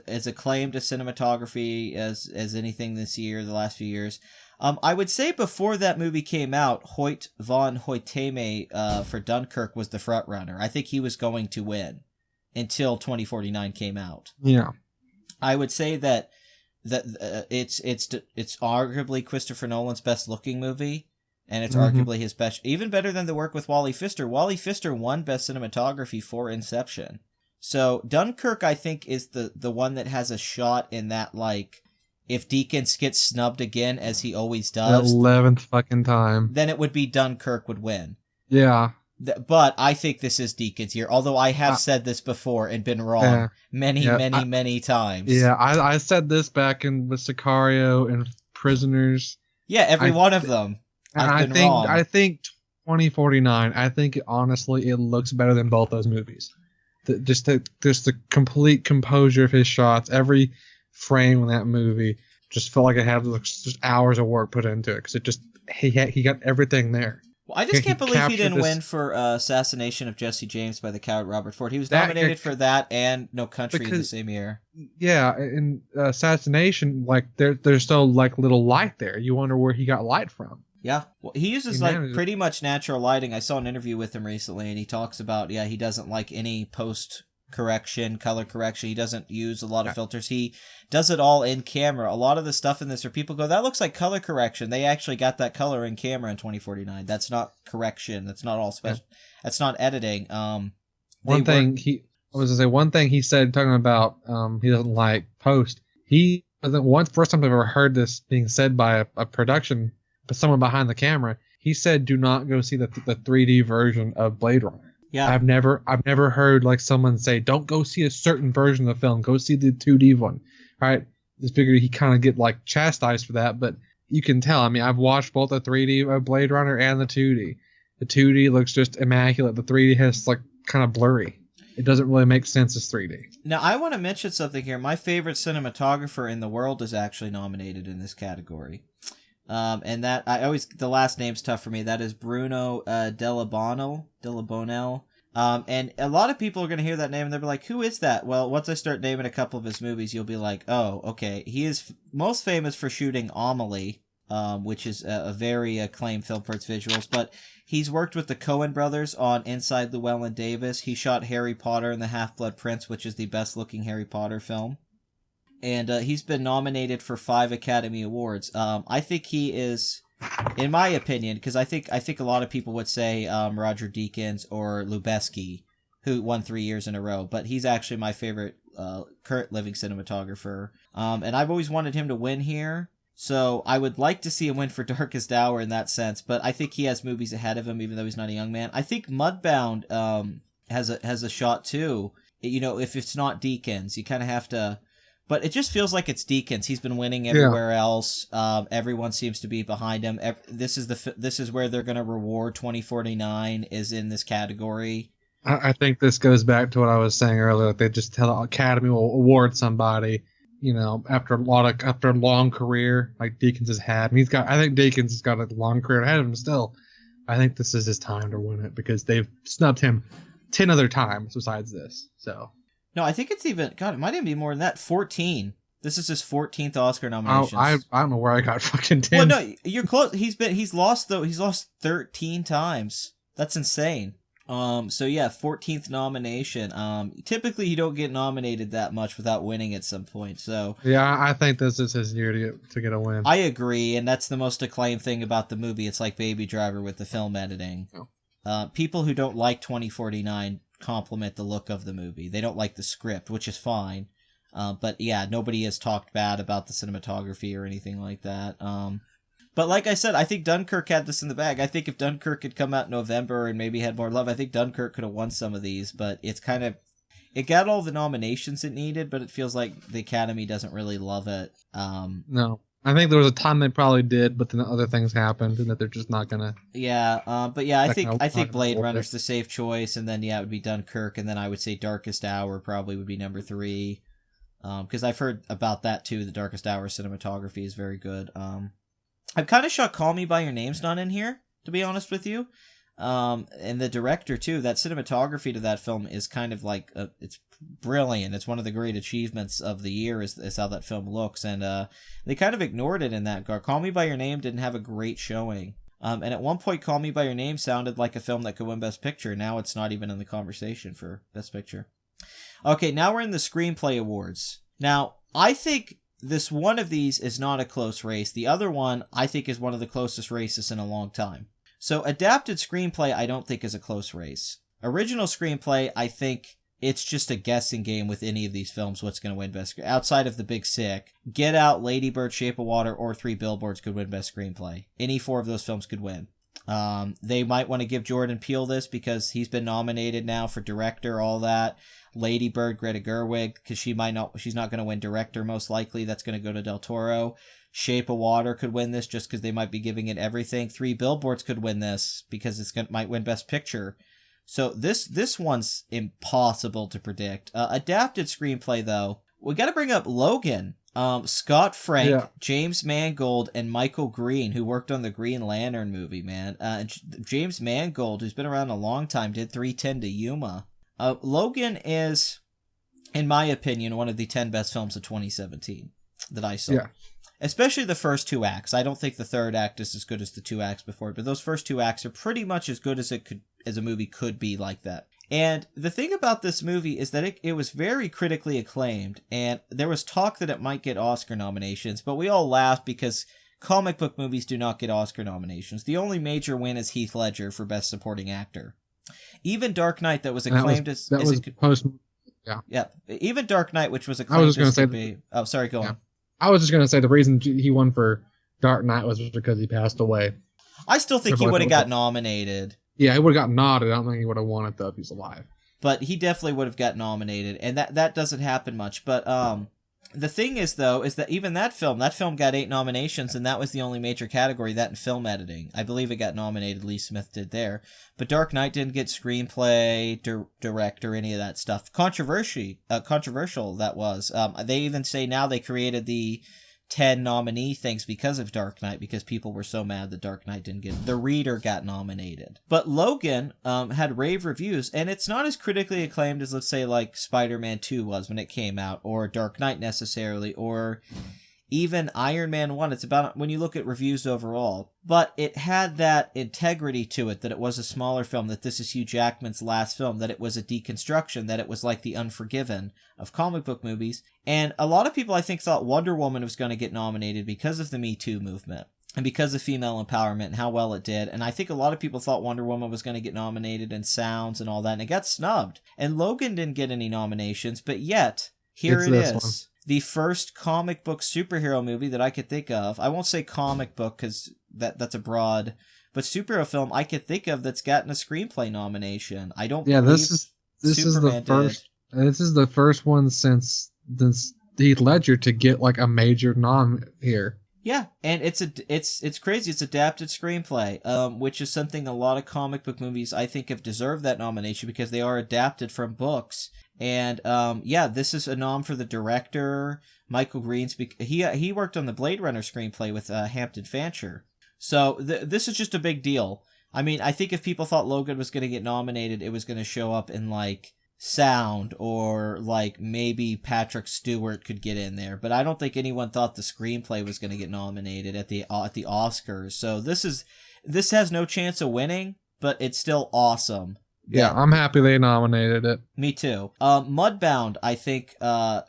[SPEAKER 1] as acclaimed as cinematography as anything this year, the last few years. I would say before that movie came out, Hoyt van Hoytema for Dunkirk was the front runner. I think he was going to win until 2049 came out.
[SPEAKER 2] Yeah,
[SPEAKER 1] I would say that it's arguably Christopher Nolan's best looking movie, and it's arguably his best, even better than the work with Wally Pfister. Wally Pfister won best cinematography for Inception. So Dunkirk, I think, is the one that has a shot in that, if Deakins gets snubbed again, as he always does,
[SPEAKER 2] 11th fucking time,
[SPEAKER 1] then it would be Dunkirk would win.
[SPEAKER 2] Yeah.
[SPEAKER 1] But I think this is Deacon's year, although I have
[SPEAKER 2] Uh,
[SPEAKER 1] said this before and been
[SPEAKER 2] yeah,
[SPEAKER 1] wrong many,
[SPEAKER 2] yeah,
[SPEAKER 1] many, many times.
[SPEAKER 2] yeah. I said this back in with Sicario and Prisoners.
[SPEAKER 1] Yeah, every
[SPEAKER 2] I
[SPEAKER 1] one of them. I've been
[SPEAKER 2] I
[SPEAKER 1] wrong.
[SPEAKER 2] think 2049. I think honestly, it looks better than both those movies. Just the complete composure of his shots, every frame in that movie just felt like it had just hours of work put into it because he got everything there.
[SPEAKER 1] Well, I
[SPEAKER 2] He
[SPEAKER 1] just can't believe he
[SPEAKER 2] captured
[SPEAKER 1] didn't
[SPEAKER 2] this
[SPEAKER 1] win for Assassination of Jesse James by the coward Robert Ford. He was
[SPEAKER 2] that
[SPEAKER 1] nominated for that and No Country in the
[SPEAKER 2] because
[SPEAKER 1] same year.
[SPEAKER 2] yeah, in Assassination, like there's still like little light there. You wonder where he got light from.
[SPEAKER 1] Yeah, well, he uses
[SPEAKER 2] He
[SPEAKER 1] like
[SPEAKER 2] managed it.
[SPEAKER 1] pretty much natural lighting. I saw an interview with him recently, and he talks about he doesn't like any post correction, color correction. He doesn't use a lot of filters. He does it all in camera. A lot of the stuff in this where people go, that looks like color correction. They actually got that color in camera in 2049. That's not correction. That's not all special. Yeah. That's not editing.
[SPEAKER 2] I was gonna say one thing he said talking about he doesn't like post. First time I've ever heard this being said by a production, but someone behind the camera. He said, "Do not go see the 3D version of Blade Runner."
[SPEAKER 1] Yeah,
[SPEAKER 2] I've never heard like someone say, "Don't go see a certain version of the film. Go see the 2D one." Right? Just figured he kind of get like chastised for that, but you can tell. I mean, I've watched both the 3D of Blade Runner and the 2D. The 2D looks just immaculate. The 3D has like kind of blurry. It doesn't really make sense as 3D.
[SPEAKER 1] Now, I want to mention something here. My favorite cinematographer in the world is actually nominated in this category. And that the last name's tough for me. That is Bruno Delabonel. And a lot of people are going to hear that name and they'll be like, who is that? Well, once I start naming a couple of his movies, you'll be like, oh, okay. He is most famous for shooting Amelie, which is a very acclaimed film for its visuals, but he's worked with the Coen brothers on Inside Llewellyn Davis. He shot Harry Potter and the Half-Blood Prince, which is the best-looking Harry Potter film. And he's been nominated for 5 Academy Awards. I think he is, in my opinion, because I think a lot of people would say Roger Deakins or Lubeski, who won 3 years in a row, but he's actually my favorite current living cinematographer. And I've always wanted him to win here, so I would like to see him win for Darkest Hour in that sense, but I think he has movies ahead of him, even though he's not a young man. I think Mudbound has a shot too. You know, if it's not Deakins, you kind of have to... But it just feels like it's Deakins. He's been winning everywhere else. Everyone seems to be behind him. This is where they're going to reward 2049 is in this category.
[SPEAKER 2] I think this goes back to what I was saying earlier. Like they just tell the Academy will award somebody, you know, after a long career like Deakins has had. And I think Deakins has got a long career ahead of him still. I think this is his time to win it because they've snubbed him 10 other times besides this. So.
[SPEAKER 1] No, I think it's even... God, it might even be more than that. 14. This is his 14th Oscar nomination.
[SPEAKER 2] I don't know where I got fucking 10.
[SPEAKER 1] Well, no, you're close. He's lost 13 times. That's insane. So yeah, 14th nomination. Typically you don't get nominated that much without winning at some point. So
[SPEAKER 2] yeah, I think this is his year to get a win.
[SPEAKER 1] I agree, and that's the most acclaimed thing about the movie. It's like Baby Driver with the film editing. Oh. People who don't like 2049 compliment the look of the movie. They don't like the script, which is fine. But yeah, nobody has talked bad about the cinematography or anything like that. But like I said, I think Dunkirk had this in the bag. I think if Dunkirk had come out in November and maybe had more love, I think Dunkirk could have won some of these, but it got all the nominations it needed, but it feels like the Academy doesn't really love it.
[SPEAKER 2] No. I think there was a time they probably did, but then other things happened, and that they're just not gonna.
[SPEAKER 1] Yeah, but yeah, I think Blade Runner's the safe choice, and then it would be Dunkirk, and then I would say Darkest Hour probably would be number 3, because I've heard about that too. The Darkest Hour cinematography is very good. I'm kind of shocked Call Me by Your Name's not in here, to be honest with you. And the director too. That cinematography to that film is kind of like it's brilliant. It's one of the great achievements of the year is how that film looks, and they kind of ignored it in that regard. Call Me by Your Name didn't have a great showing, and at one point Call Me by Your Name sounded like a film that could win Best Picture. Now it's not even in the conversation for Best Picture. Okay, now we're in the Screenplay Awards. Now I think this one of these is not a close race. The other one I think is one of the closest races in a long time. So adapted screenplay I don't think is a close race. Original screenplay, I think it's just a guessing game with any of these films what's going to win Best Screenplay. Outside of The Big Sick, Get Out, Lady Bird, Shape of Water, or 3 Billboards could win Best Screenplay. Any 4 of those films could win. They might want to give Jordan Peele this because he's been nominated now for director, all that. Lady Bird, Greta Gerwig, because she's not going to win director most likely. That's going to go to Del Toro. Shape of Water could win this just because they might be giving it everything. Three Billboards could win this because might win Best Picture. So this one's impossible to predict. Adapted screenplay though, we got to bring up Logan. Scott Frank, James Mangold, and Michael Green, who worked on the Green Lantern movie, man. James Mangold, who's been around a long time, did 3:10 to Yuma. Logan is, in my opinion, one of the 10 best films of 2017 that I saw. Yeah. Especially the first two acts. I don't think the third act is as good as the two acts before, but those first two acts are pretty much as good as a movie could be like that. And the thing about this movie is that it was very critically acclaimed, and there was talk that it might get Oscar nominations, but we all laughed because comic book movies do not get Oscar nominations. The only major win is Heath Ledger for Best Supporting Actor. Even Dark Knight, that was acclaimed even Dark Knight, which was acclaimed Oh, sorry, go on.
[SPEAKER 2] I was just going to say the reason he won for Dark Knight was because he passed away.
[SPEAKER 1] I still think he would have got nominated.
[SPEAKER 2] Yeah, he would have got nodded. I don't think he would have won it, though, if he's alive.
[SPEAKER 1] But he definitely would have got nominated, and that doesn't happen much. But the thing is, though, is that even that film got 8 nominations, and that was the only major category, that and film editing. I believe it got nominated, Lee Smith did there. But Dark Knight didn't get screenplay, director, any of that stuff. Controversial that was. They even say now they created the 10 nominee things because of Dark Knight, because people were so mad that Dark Knight didn't get The Reader got nominated. But Logan had rave reviews, and it's not as critically acclaimed as, let's say, like Spider-Man 2 was when it came out, or Dark Knight necessarily, or even Iron Man 1. It's about, when you look at reviews overall, but it had that integrity to it, that it was a smaller film, that this is Hugh Jackman's last film, that it was a deconstruction, that it was like the Unforgiven of comic book movies. And a lot of people, I think, thought Wonder Woman was going to get nominated because of the Me Too movement and because of female empowerment and how well it did. And I think a lot of people thought Wonder Woman was going to get nominated in sounds and all that, and it got snubbed. And Logan didn't get any nominations, but yet here it is. The first comic book superhero movie that I could think of. I won't say comic book because that's a broad, but superhero film I could think of that's gotten a screenplay nomination. I don't. Yeah,
[SPEAKER 2] this is the first. This is the first one since Heath Ledger to get like a major nom here.
[SPEAKER 1] Yeah, and it's crazy. It's adapted screenplay, which is something a lot of comic book movies I think have deserved that nomination because they are adapted from books. And this is a nom for the director, Michael Green. He worked on the Blade Runner screenplay with Hampton Fancher. So this is just a big deal. I mean, I think if people thought Logan was going to get nominated, it was going to show up in like sound, or like maybe Patrick Stewart could get in there. But I don't think anyone thought the screenplay was going to get nominated at the Oscars. So this has no chance of winning, but it's still awesome.
[SPEAKER 2] Yeah, I'm happy they nominated it.
[SPEAKER 1] Me too. Mudbound, I think,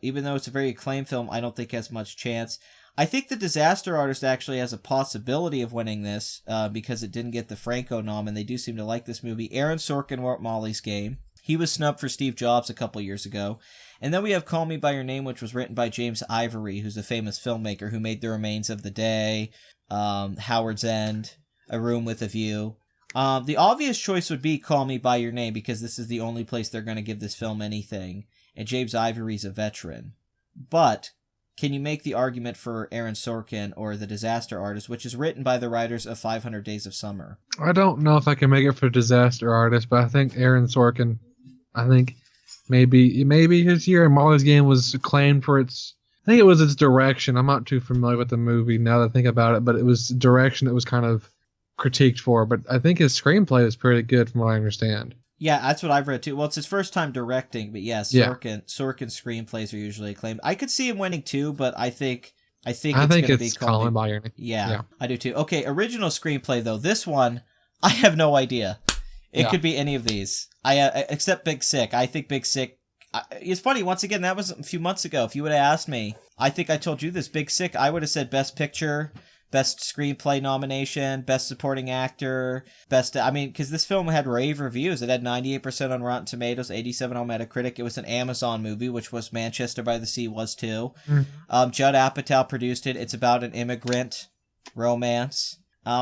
[SPEAKER 1] even though it's a very acclaimed film, I don't think has much chance. I think The Disaster Artist actually has a possibility of winning this because it didn't get the Franco nom, and they do seem to like this movie. Aaron Sorkin wrote Molly's Game. He was snubbed for Steve Jobs a couple years ago. And then we have Call Me By Your Name, which was written by James Ivory, who's a famous filmmaker who made The Remains of the Day, Howard's End, A Room with a View. The obvious choice would be Call Me By Your Name, because this is the only place they're going to give this film anything, and James Ivory's a veteran. But can you make the argument for Aaron Sorkin or The Disaster Artist, which is written by the writers of 500 Days of Summer?
[SPEAKER 2] I don't know if I can make it for Disaster Artist, but I think Aaron Sorkin, maybe his year in Molly's Game was acclaimed for its direction. I'm not too familiar with the movie now that I think about it, but it was direction that was kind of critiqued for, but I think his screenplay is pretty good from what I understand.
[SPEAKER 1] Yeah, that's what I've read too. Well, it's his first time directing, but yes, Sorkin's screenplays are usually acclaimed. I could see him winning too, but I think it's going to be
[SPEAKER 2] Call Me By Your Name.
[SPEAKER 1] Yeah, I do too. Okay, original screenplay though. This one, I have no idea. It could be any of these. Except Big Sick. I think Big Sick. It's funny. Once again, that was a few months ago. If you would have asked me, I think I told you this. Big Sick. I would have said Best Picture, Best Screenplay nomination, Best Supporting Actor, because this film had rave reviews. It had 98% on Rotten Tomatoes, 87 on Metacritic. It was an Amazon movie, which was Manchester by the Sea was too. Mm-hmm. Judd Apatow produced it. It's about an immigrant romance.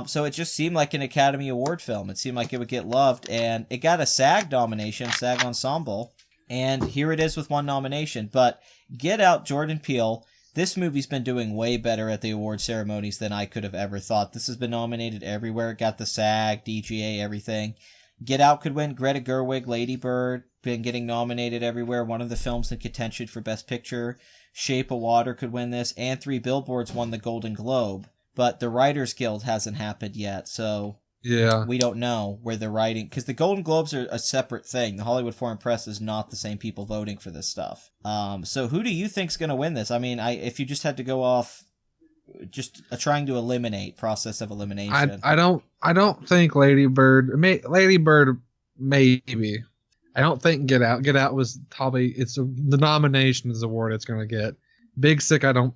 [SPEAKER 1] So it just seemed like an Academy Award film. It seemed like it would get loved, and it got a SAG nomination, SAG Ensemble, and here it is with one nomination. But Get Out, Jordan Peele, this movie's been doing way better at the award ceremonies than I could have ever thought. This has been nominated everywhere. It got the SAG, DGA, everything. Get Out could win. Greta Gerwig, Lady Bird, been getting nominated everywhere. One of the films in contention for Best Picture. Shape of Water could win this, and Three Billboards won the Golden Globe. But the Writers Guild hasn't happened yet, so
[SPEAKER 2] Yeah.
[SPEAKER 1] we don't know where the writing... Because the Golden Globes are a separate thing. The Hollywood Foreign Press is not the same people voting for this stuff. So who do you think's going to win this? I mean, if you just had to go off just trying to eliminate, process of elimination.
[SPEAKER 2] I don't think Lady Bird... maybe. I don't think Get Out. Get Out was probably... the nomination is the award it's going to get. Big Sick, I don't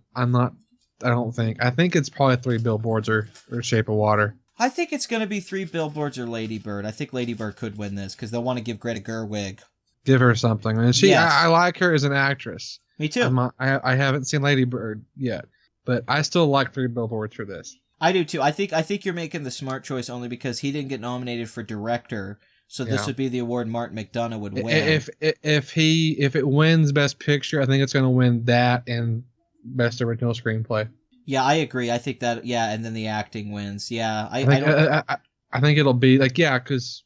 [SPEAKER 2] think. I think it's probably Three Billboards or Shape of Water.
[SPEAKER 1] I think it's going to be Three Billboards or Lady Bird. I think Lady Bird could win this because they'll want to give Greta Gerwig.
[SPEAKER 2] Give her something. And
[SPEAKER 1] Yes.
[SPEAKER 2] I like her as an actress.
[SPEAKER 1] Me too.
[SPEAKER 2] I haven't seen Lady Bird yet, but I still like Three Billboards for this.
[SPEAKER 1] I do too. I think you're making the smart choice only because he didn't get nominated for director, so this would be the award Martin McDonagh would win.
[SPEAKER 2] If it wins Best Picture, I think it's going to win that and Best Original Screenplay.
[SPEAKER 1] Yeah, I agree. I think that, and then the acting wins. Yeah,
[SPEAKER 2] I think it'll be because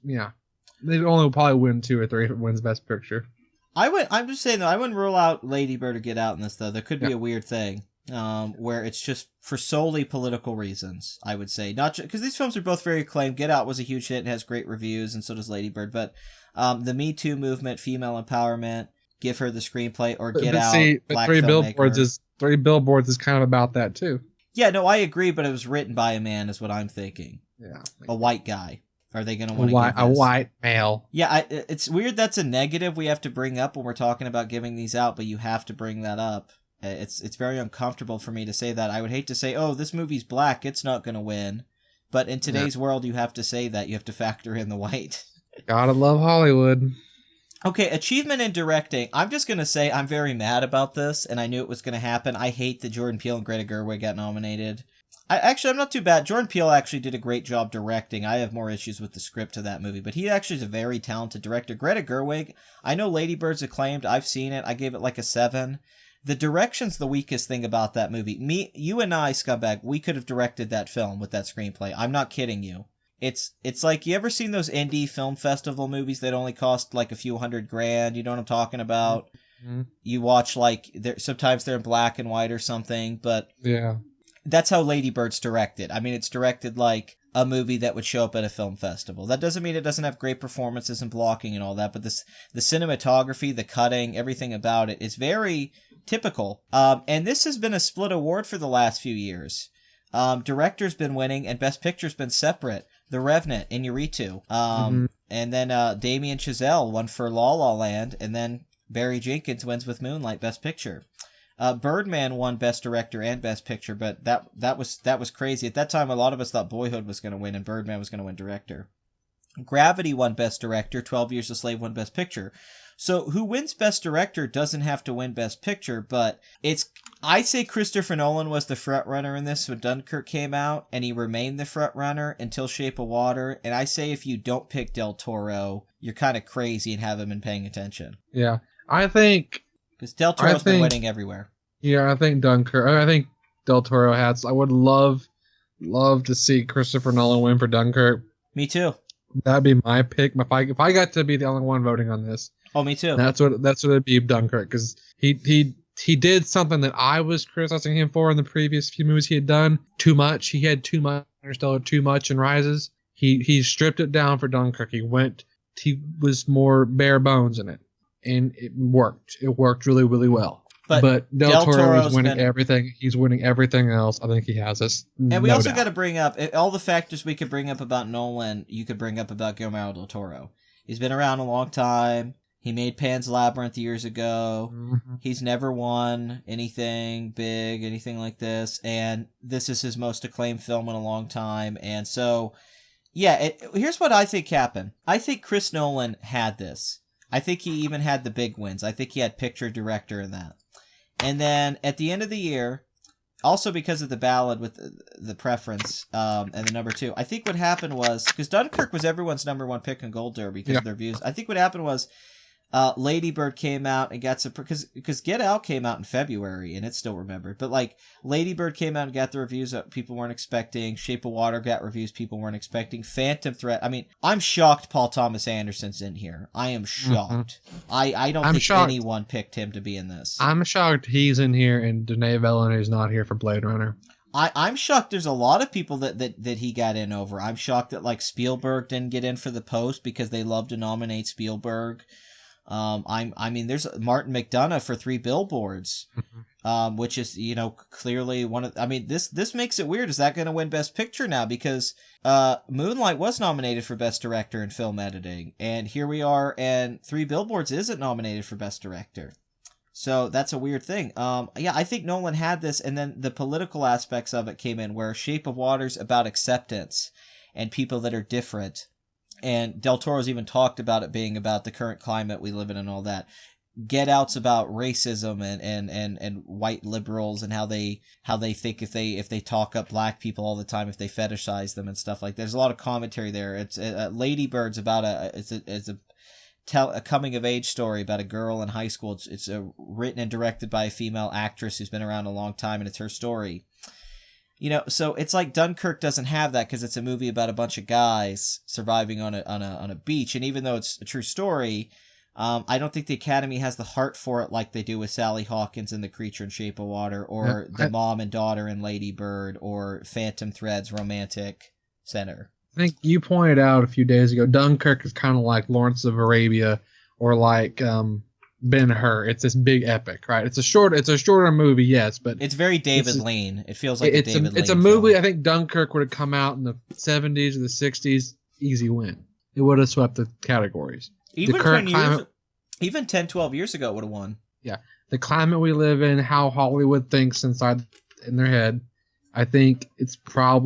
[SPEAKER 2] they only probably win 2 or 3 if it wins Best Picture.
[SPEAKER 1] I'm just saying though, I wouldn't rule out Lady Bird or Get Out in this though. There could be a weird thing, where it's just for solely political reasons. I would say not because these films are both very acclaimed. Get Out was a huge hit and has great reviews, and so does Lady Bird. But the Me Too movement, female empowerment, give her the screenplay or Get Out. Black filmmaker.
[SPEAKER 2] Three Billboards is kind of about that too.
[SPEAKER 1] Yeah, no, I agree, but it was written by a man, is what I'm thinking.
[SPEAKER 2] Yeah,
[SPEAKER 1] a white guy. Are they going to want to give this?
[SPEAKER 2] A white male?
[SPEAKER 1] Yeah, it's weird. That's a negative we have to bring up when we're talking about giving these out, but you have to bring that up. It's very uncomfortable for me to say that. I would hate to say, oh, this movie's black, it's not going to win. But in today's world, you have to say that. You have to factor in the white.
[SPEAKER 2] Gotta love Hollywood.
[SPEAKER 1] Okay, achievement in directing. I'm just going to say I'm very mad about this, and I knew it was going to happen. I hate that Jordan Peele and Greta Gerwig got nominated. I'm not too bad. Jordan Peele actually did a great job directing. I have more issues with the script of that movie, but he actually is a very talented director. Greta Gerwig, I know Lady Bird's acclaimed. I've seen it. I gave it like a 7. The direction's the weakest thing about that movie. You and I, Scumbag, we could have directed that film with that screenplay. I'm not kidding you. It's like, you ever seen those indie film festival movies that only cost like a few $100,000? You know what I'm talking about? Mm-hmm. You watch sometimes they're in black and white or something, but
[SPEAKER 2] yeah,
[SPEAKER 1] that's how Lady Bird's directed. I mean, it's directed like a movie that would show up at a film festival. That doesn't mean it doesn't have great performances and blocking and all that, but the cinematography, the cutting, everything about it is very typical. And this has been a split award for the last few years. Director's been winning and Best Picture's been separate. The Revenant, Iñárritu. And then Damien Chazelle won for La La Land, and then Barry Jenkins wins with Moonlight, Best Picture. Birdman won Best Director and Best Picture, but that was crazy. At that time, a lot of us thought Boyhood was going to win and Birdman was going to win Director. Gravity won Best Director, 12 Years a Slave won Best Picture. So who wins Best Director doesn't have to win Best Picture, but I say Christopher Nolan was the frontrunner in this when Dunkirk came out, and he remained the frontrunner until Shape of Water, and I say if you don't pick Del Toro, you're kind of crazy and haven't been paying attention.
[SPEAKER 2] Yeah, I think...
[SPEAKER 1] Because Del Toro's been winning everywhere.
[SPEAKER 2] Yeah, I think Dunkirk... I think Del Toro has... I would love to see Christopher Nolan win for Dunkirk.
[SPEAKER 1] Me too.
[SPEAKER 2] That'd be my pick. If I got to be the only one voting on this...
[SPEAKER 1] Oh, me too.
[SPEAKER 2] That's what it'd be, Dunkirk, because he did something that I was criticizing him for in the previous few movies he had done. Too much. He had too much. Interstellar, too much in Rises. He stripped it down for Dunkirk. He was more bare bones in it, and it worked. It worked really, really well. But Del Toro is winning everything. He's winning everything else. I think he has this.
[SPEAKER 1] And we also got to bring up all the factors we could bring up about Nolan. You could bring up about Guillermo del Toro. He's been around a long time. He made Pan's Labyrinth years ago. Mm-hmm. He's never won anything big, anything like this. And this is his most acclaimed film in a long time. And so, yeah, here's what I think happened. I think Chris Nolan had this. I think he even had the big wins. I think he had picture, director, and that. And then at the end of the year, also because of the ballad with the preference and the number 2. I think what happened was, because Dunkirk was everyone's number 1 pick in Gold Derby because of their views. I think what happened was Lady Bird came out and got some, because Get Out came out in February and it's still remembered, but like Lady Bird came out and got the reviews that people weren't expecting. Shape of Water got reviews people weren't expecting. Phantom Thread, I mean, I'm shocked Paul Thomas Anderson's in here. I am shocked. I don't think anyone picked him to be in this.
[SPEAKER 2] I'm shocked he's in here and Denis Villeneuve is not here for Blade Runner.
[SPEAKER 1] I'm shocked there's a lot of people that he got in over. I'm shocked that like Spielberg didn't get in for The Post because they love to nominate Spielberg. I mean, there's Martin McDonagh for 3 Billboards, which is, you know, clearly one of, I mean, this makes it weird. Is that going to win Best Picture now? Because, Moonlight was nominated for Best Director in Film Editing, and here we are, and 3 Billboards isn't nominated for Best Director. So that's a weird thing. Yeah, I think Nolan had this, and then the political aspects of it came in, where Shape of Water's about acceptance and people that are different. And Del Toro's even talked about it being about the current climate we live in and all that. Get Out's about racism and white liberals and how they think if they talk up black people all the time, if they fetishize them and stuff like that. There's a lot of commentary there. It's Lady Bird's about a coming of age story about a girl in high school. It's written and directed by a female actress who's been around a long time, and it's her story. You know, so it's like Dunkirk doesn't have that because it's a movie about a bunch of guys surviving on a beach, and even though it's a true story, I don't think the Academy has the heart for it like they do with Sally Hawkins in The Creature in Shape of Water, or the mom and daughter in Lady Bird, or Phantom Thread's romantic center.
[SPEAKER 2] I think you pointed out a few days ago, Dunkirk is kind of like Lawrence of Arabia, or like Ben-Hur. It's this big epic, right? It's a shorter movie, yes, but
[SPEAKER 1] it's very David Lean. It feels like
[SPEAKER 2] it's a movie. Film. I think Dunkirk would have come out in the 70s or the 60s, easy win. It would have swept the categories.
[SPEAKER 1] Even 10, 12 years ago, it would have won.
[SPEAKER 2] Yeah, the climate we live in, how Hollywood thinks in their head, I think it's not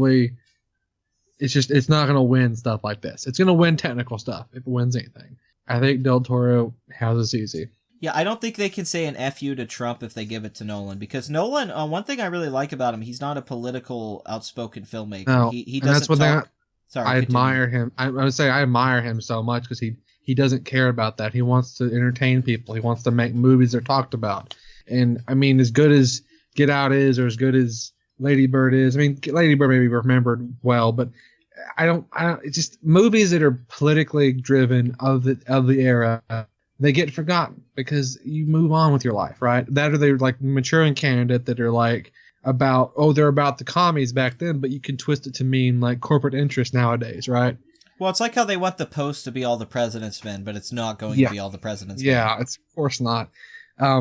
[SPEAKER 2] going to win stuff like this. It's going to win technical stuff if it wins anything. I think Del Toro has this easy.
[SPEAKER 1] Yeah, I don't think they can say an F you to Trump if they give it to Nolan, because Nolan, one thing I really like about him, he's not a political, outspoken filmmaker.
[SPEAKER 2] No,
[SPEAKER 1] he doesn't talk.
[SPEAKER 2] I admire him. I would say I admire him so much because he doesn't care about that. He wants to entertain people. He wants to make movies that are talked about. And I mean, as good as Get Out is, or as good as Lady Bird is, I mean, Lady Bird may be remembered well, but I don't. It's just movies that are politically driven of the era. They get forgotten because you move on with your life, right? That, or they're like maturing candidate that are like they're about the commies back then, but you can twist it to mean like corporate interest nowadays, right?
[SPEAKER 1] Well, it's like how they want The Post to be All the President's Men, but it's not going to be All the President's Men.
[SPEAKER 2] Yeah, it's of course not. I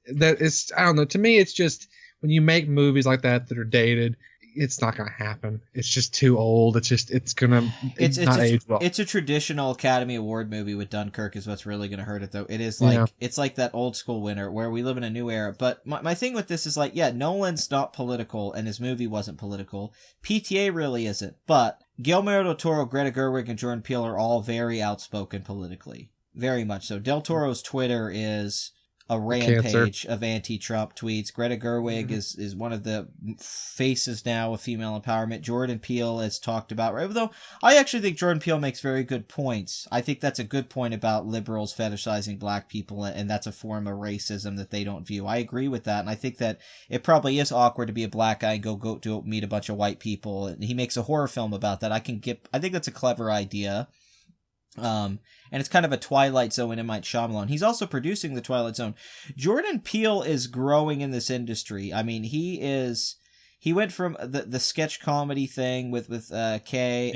[SPEAKER 2] don't know. To me, it's just when you make movies like that are dated, it's not going to happen. It's just too old. It's not age well.
[SPEAKER 1] It's a traditional Academy Award movie with Dunkirk is what's really going to hurt it, though. It is like, It's like that old school winner where we live in a new era. But my thing with this is like, yeah, Nolan's not political and his movie wasn't political. PTA really isn't. But Guillermo del Toro, Greta Gerwig, and Jordan Peele are all very outspoken politically. Very much so. Del Toro's Twitter is a rampage of anti-Trump tweets. Greta Gerwig is one of the faces now of female empowerment. Jordan Peele has talked about, though I actually think Jordan Peele makes very good points. I think that's a good point about liberals fetishizing black people, and that's a form of racism that they don't view. I agree with that, and I think that it probably is awkward to be a black guy and go to meet a bunch of white people, and he makes a horror film about that. I think that's a clever idea. And it's kind of a Twilight Zone M. Night Shyamalan. He's also producing the Twilight Zone. Jordan Peele is growing in this industry. I mean, he went from the sketch comedy thing with Kay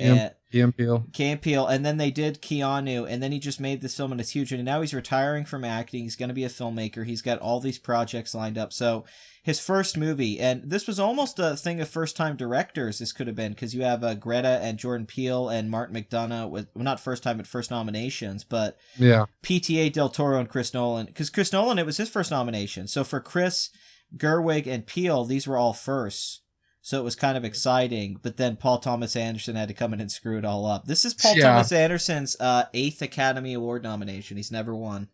[SPEAKER 1] and Peele, and then they did Keanu, and then he just made this film and it's huge. And now he's retiring from acting. He's going to be a filmmaker. He's got all these projects lined up. So his first movie, and this was almost a thing of first-time directors, this could have been, because you have Greta and Jordan Peele and Martin McDonagh, with not first time, but first nominations, but PTA, Del Toro, and Chris Nolan, because Chris Nolan, it was his first nomination. So for Chris, Gerwig, and Peele, these were all firsts. So it was kind of exciting, but then Paul Thomas Anderson had to come in and screw it all up. This is Paul Thomas Anderson's 8th Academy Award nomination. He's never won.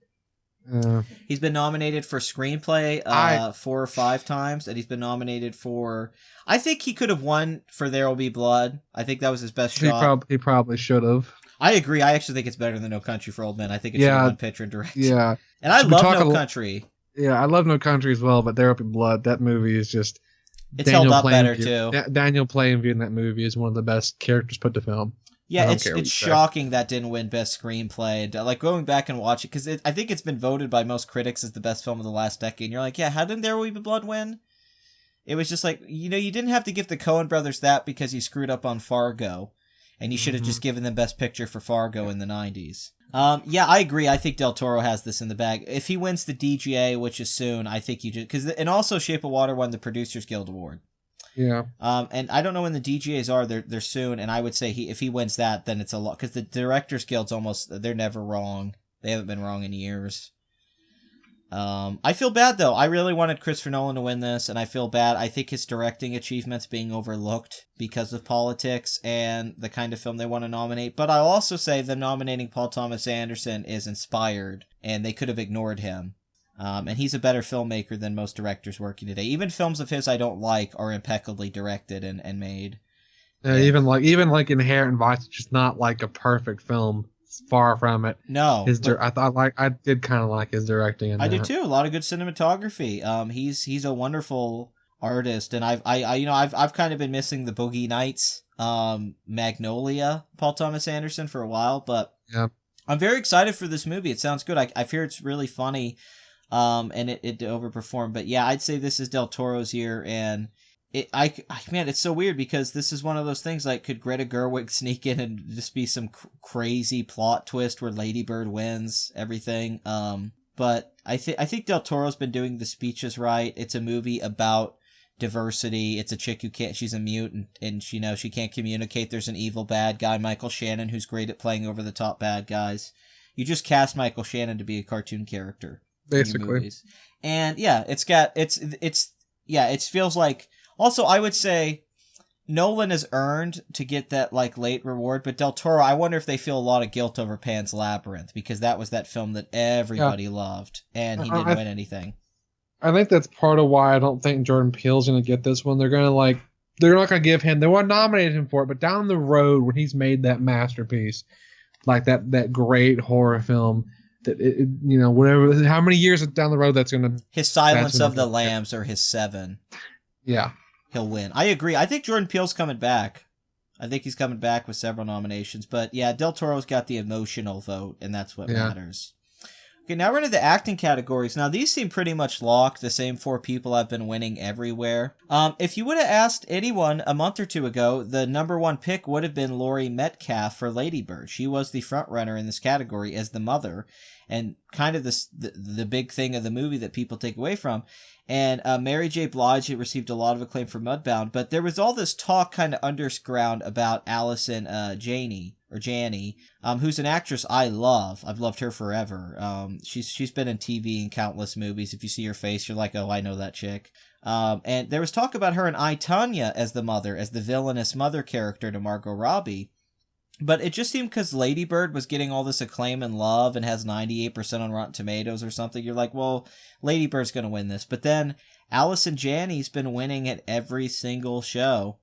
[SPEAKER 1] He's been nominated for screenplay 4 or 5 times, and he's been nominated for. I think he could have won for There Will Be Blood. I think that was his best shot.
[SPEAKER 2] He probably should have.
[SPEAKER 1] I agree. I actually think it's better than No Country for Old Men. I think it should have won picture and direction.
[SPEAKER 2] Yeah,
[SPEAKER 1] and I love No Country.
[SPEAKER 2] Yeah, I love No Country as well, but There Will Be Blood. That movie is just.
[SPEAKER 1] It's held up better too.
[SPEAKER 2] Daniel Plainview in that movie is one of the best characters put to film.
[SPEAKER 1] Yeah, it's shocking that didn't win Best Screenplay. And, like, going back and watching, because I think it's been voted by most critics as the best film of the last decade. And you're like, yeah, how didn't There Will Be Blood win? It was just like, you didn't have to give the Coen brothers that because you screwed up on Fargo. And you should have just given them Best Picture for Fargo in the 90s. Yeah, I agree. I think Del Toro has this in the bag. If he wins the DGA, which is soon, I think you just... And also Shape of Water won the Producers Guild Award.
[SPEAKER 2] Yeah.
[SPEAKER 1] And I don't know when the DGAs are. They're soon, and I would say if he wins that, then it's a lot, because the Directors Guild's they're never wrong. They haven't been wrong in years. I feel bad though. I really wanted Christopher Nolan to win this, and I feel bad. I think his directing achievements being overlooked because of politics and the kind of film they want to nominate. But I'll also say them nominating Paul Thomas Anderson is inspired, and they could have ignored him. And he's a better filmmaker than most directors working today. Even films of his I don't like are impeccably directed and made.
[SPEAKER 2] Yeah, even like Inherent Vice, it's just not like a perfect film. It's far from it.
[SPEAKER 1] No,
[SPEAKER 2] I did kind of like his directing.
[SPEAKER 1] I do too. A lot of good cinematography. He's a wonderful artist, and I've kind of been missing the Boogie Nights, Magnolia, Paul Thomas Anderson for a while, but
[SPEAKER 2] yeah.
[SPEAKER 1] I'm very excited for this movie. It sounds good. I fear it's really funny. And it overperformed. But yeah, I'd say this is Del Toro's year, and man, it's so weird because this is one of those things, like, could Greta Gerwig sneak in and just be some crazy plot twist where Lady Bird wins everything? But I think Del Toro's been doing the speeches right. It's a movie about diversity. It's a chick she's a mutant, and she can't communicate. There's an evil bad guy, Michael Shannon, who's great at playing over the top bad guys. You just cast Michael Shannon to be a cartoon character.
[SPEAKER 2] Basically.
[SPEAKER 1] And yeah, it feels like, also I would say Nolan has earned to get that like late reward, but Del Toro, I wonder if they feel a lot of guilt over Pan's Labyrinth, because that was that film that everybody loved, and he didn't win anything.
[SPEAKER 2] I think that's part of why I don't think Jordan Peele's going to get this one. They're not going to give him, they won't nominate him for it, but down the road when he's made that masterpiece, like that great horror film, that whatever, how many years down the road that's gonna,
[SPEAKER 1] his Silence of the Lambs or his Seven, he'll win. I agree. I think Jordan Peele's coming back. I think he's coming back with several nominations. But yeah, Del Toro's got the emotional vote, and that's what matters. Okay, now we're into the acting categories. Now, these seem pretty much locked. The same 4 people have been winning everywhere. If you would have asked anyone a month or 2 ago, the number 1 pick would have been Laurie Metcalf for Lady Bird. She was the front runner in this category as the mother, and kind of the big thing of the movie that people take away from. And Mary J. Blige received a lot of acclaim for Mudbound, but there was all this talk kind of underground about Allison Janney, who's an actress I love. I've loved her forever. She's been in TV and countless movies. If you see her face, you're like, oh, I know that chick. And there was talk about her in I, Tonya as the mother, as the villainous mother character to Margot Robbie. But it just seemed because Lady Bird was getting all this acclaim and love and has 98% on Rotten Tomatoes or something, you're like, well, Lady Bird's going to win this. But then Allison Janney's been winning at every single show.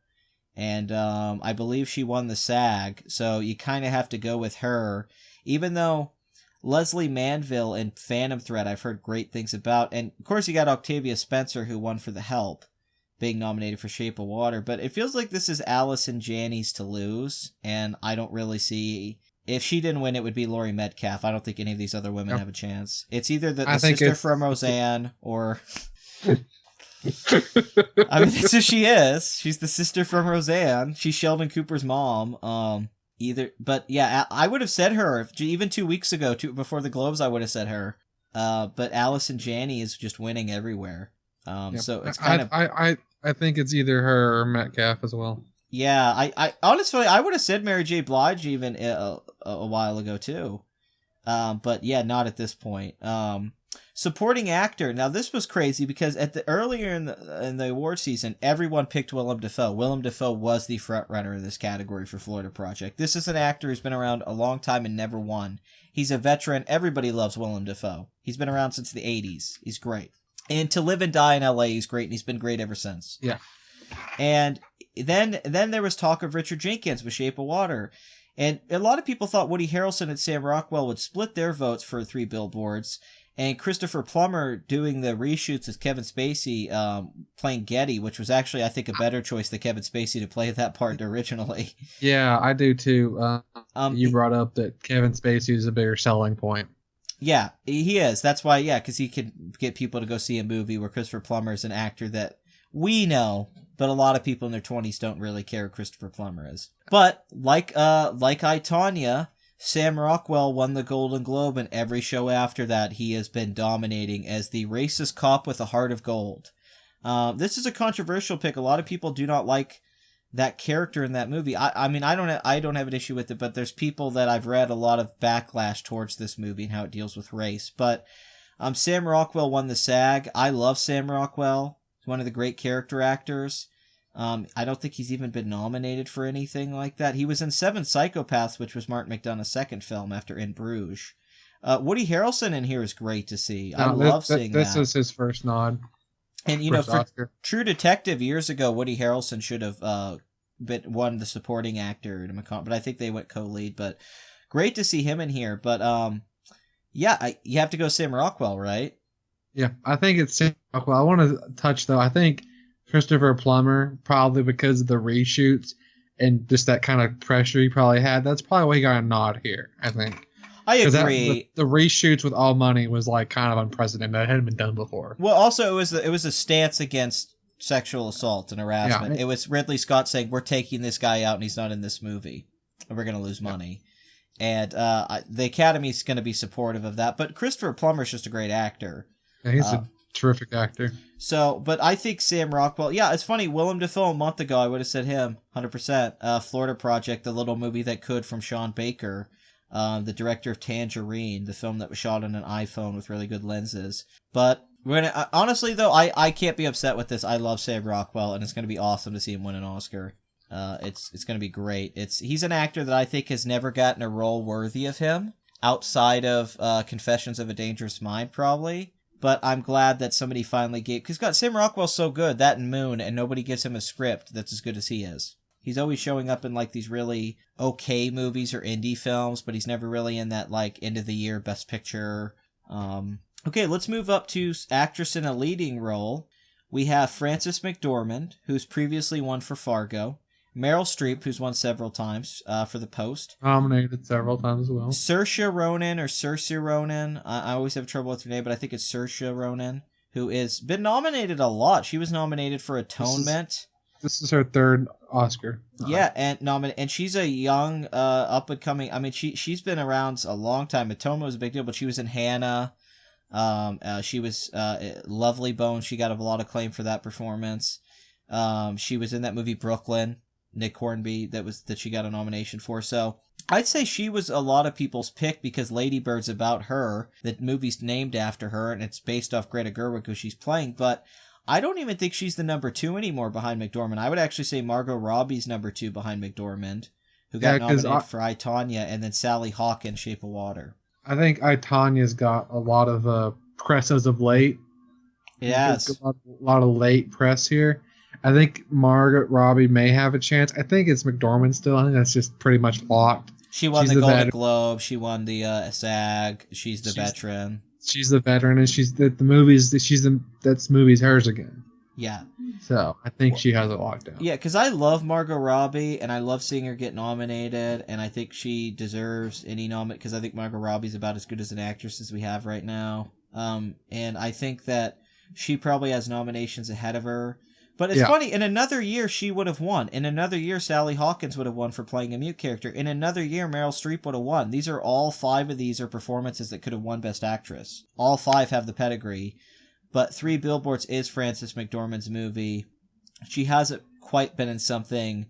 [SPEAKER 1] And I believe she won the SAG, so you kind of have to go with her. Even though Leslie Manville in Phantom Thread I've heard great things about. And, of course, you got Octavia Spencer, who won for The Help, being nominated for Shape of Water. But it feels like this is Allison Janney's to lose, and I don't really see... If she didn't win, it would be Laurie Metcalf. I don't think any of these other women have a chance. It's either the sister from Roseanne or... I mean, that's who she is. She's the sister from Roseanne. She's Sheldon Cooper's mom. But yeah, I would have said her even 2 weeks ago, before the Globes. I would have said her. But Allison Janney is just winning everywhere. So it's kind of.
[SPEAKER 2] I think it's either her or Metcalf as well.
[SPEAKER 1] Yeah, I honestly I would have said Mary J. Blige even a while ago too. But yeah, not at this point. Supporting actor. Now this was crazy because earlier in the award season, everyone picked Willem Dafoe. Willem Dafoe was the front runner in this category for Florida Project. This is an actor who's been around a long time and never won. He's a veteran. Everybody loves Willem Dafoe. He's been around since the 80s. He's great. And To Live and Die in LA, he's great, and he's been great ever since.
[SPEAKER 2] Yeah.
[SPEAKER 1] And then there was talk of Richard Jenkins with Shape of Water. And a lot of people thought Woody Harrelson and Sam Rockwell would split their votes for 3 Billboards. And Christopher Plummer doing the reshoots as Kevin Spacey, playing Getty, which was actually, I think, a better choice than Kevin Spacey to play that part originally.
[SPEAKER 2] Yeah, I do too. You brought up that Kevin Spacey is a bigger selling point.
[SPEAKER 1] Yeah, he is. That's why, because he could get people to go see a movie where Christopher Plummer is an actor that we know, but a lot of people in their 20s don't really care who Christopher Plummer is. But like I, Tonya, Sam Rockwell won the Golden Globe, and every show after that he has been dominating as the racist cop with a heart of gold. This is a controversial pick. A lot of people do not like that character in that movie. I mean, I don't have an issue with it, but there's people that I've read a lot of backlash towards this movie and how it deals with race. But Sam Rockwell won the SAG. I love Sam Rockwell. He's one of the great character actors. I don't think he's even been nominated for anything like that. He was in Seven Psychopaths, which was Martin McDonagh's second film after In Bruges. Woody Harrelson in here is great to see. I love seeing that.
[SPEAKER 2] This is his first nod.
[SPEAKER 1] And, for Oscar. True Detective years ago, Woody Harrelson should have won the supporting actor, but I think they went co-lead. But great to see him in here. But, you have to go Sam Rockwell, right?
[SPEAKER 2] Yeah, I think it's Sam Rockwell. I want to touch, though, I think Christopher Plummer, probably because of the reshoots and just that kind of pressure he probably had. That's probably why he got a nod here, I think.
[SPEAKER 1] I agree.
[SPEAKER 2] The reshoots with all money was like kind of unprecedented. That hadn't been done before.
[SPEAKER 1] Well, also it was a stance against sexual assault and harassment.
[SPEAKER 2] Yeah.
[SPEAKER 1] It was Ridley Scott saying, we're taking this guy out and he's not in this movie. And we're going to lose money. And the Academy's going to be supportive of that. But Christopher Plummer's just a great actor.
[SPEAKER 2] Yeah, he's a terrific actor.
[SPEAKER 1] So, but I think Sam Rockwell, it's funny, Willem Dafoe a month ago, I would have said him, 100%. Florida Project, the little movie that could from Sean Baker, the director of Tangerine, the film that was shot on an iPhone with really good lenses. But we're gonna, honestly though, I can't be upset with this. I love Sam Rockwell, and it's going to be awesome to see him win an Oscar. It's going to be great. He's an actor that I think has never gotten a role worthy of him, outside of Confessions of a Dangerous Mind, probably. But I'm glad that somebody finally gave... Because Sam Rockwell's so good, that and Moon, and nobody gives him a script that's as good as he is. He's always showing up in, like, these really okay movies or indie films, but he's never really in that, like, end-of-the-year Best Picture. Okay, let's move up to actress in a leading role. We have Frances McDormand, who's previously won for Fargo. Meryl Streep, who's won several times for The Post.
[SPEAKER 2] Nominated several times as well.
[SPEAKER 1] Saoirse Ronan. I always have trouble with her name, but I think it's Saoirse Ronan, who has been nominated a lot. She was nominated for Atonement.
[SPEAKER 2] This is her third Oscar.
[SPEAKER 1] Yeah, and she's a young, up-and-coming... I mean, she's been around a long time. Atonement was a big deal, but she was in Hannah. She was Lovely Bones. She got a lot of acclaim for that performance. She was in that movie Brooklyn, Nick Hornby, that she got a nomination for. So I'd say she was a lot of people's pick because Lady Bird's about her. The movie's named after her, and it's based off Greta Gerwig, who she's playing. But I don't even think she's the number 2 anymore behind McDormand. I would actually say Margot Robbie's number 2 behind McDormand, who got nominated for I, Tonya, and then Sally Hawkins, Shape of Water.
[SPEAKER 2] I think I, Tonya's got a lot of press as of late.
[SPEAKER 1] Yes.
[SPEAKER 2] A lot of late press here. I think Margot Robbie may have a chance. I think it's McDormand still. I think that's just pretty much locked.
[SPEAKER 1] She won the Golden Globe. She won the SAG. She's the veteran.
[SPEAKER 2] She's the veteran, and that's movies hers again.
[SPEAKER 1] Yeah.
[SPEAKER 2] So I think she has it locked down.
[SPEAKER 1] Yeah, because I love Margot Robbie, and I love seeing her get nominated, and I think she deserves any nomination because I think Margot Robbie's about as good as an actress as we have right now. And I think that she probably has nominations ahead of her. But it's funny, in another year, she would have won. In another year, Sally Hawkins would have won for playing a mute character. In another year, Meryl Streep would have won. All 5 of these are performances that could have won Best Actress. All 5 have the pedigree. But 3 Billboards is Frances McDormand's movie. She hasn't quite been in something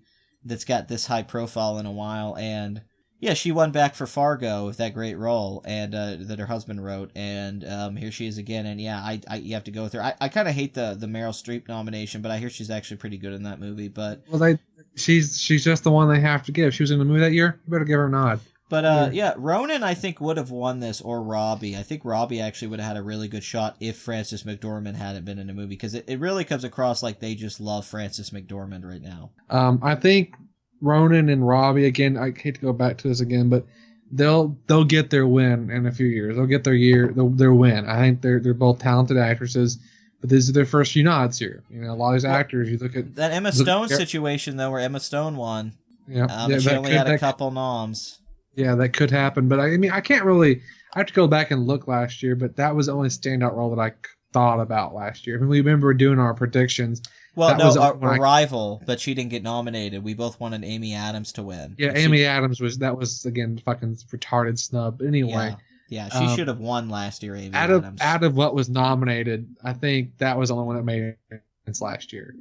[SPEAKER 1] that's got this high profile in a while. And Yeah, she won back for Fargo with that great role, and that her husband wrote, and here she is again. And yeah, you have to go with her. I kind of hate the Meryl Streep nomination, but I hear she's actually pretty good in that movie. But
[SPEAKER 2] she's just the one they have to give. She was in the movie that year. You better give her a nod.
[SPEAKER 1] Yeah, Ronan I think would have won this, or Robbie. I think Robbie actually would have had a really good shot if Frances McDormand hadn't been in the movie, because it really comes across like they just love Frances McDormand right now.
[SPEAKER 2] I think Ronan and Robbie, again, I hate to go back to this again, but they'll get their win in a few years. They'll get their win. I think they're both talented actresses, but this is their first few nods here. You know, a lot of these actors, you look at
[SPEAKER 1] that Emma Stone situation though, where Emma Stone won.
[SPEAKER 2] Yeah,
[SPEAKER 1] she only had a couple noms.
[SPEAKER 2] Yeah, that could happen, but I mean, I can't really. I have to go back and look last year, but that was the only standout role that I thought about last year. I mean, we remember doing our predictions.
[SPEAKER 1] Well, no, Arrival, but she didn't get nominated. We both wanted Amy Adams to win.
[SPEAKER 2] Yeah, Amy Adams was again fucking retarded snub. Anyway,
[SPEAKER 1] yeah, she should have won last year. Amy Adams.
[SPEAKER 2] Out of what was nominated, I think that was the only one that made sense last year.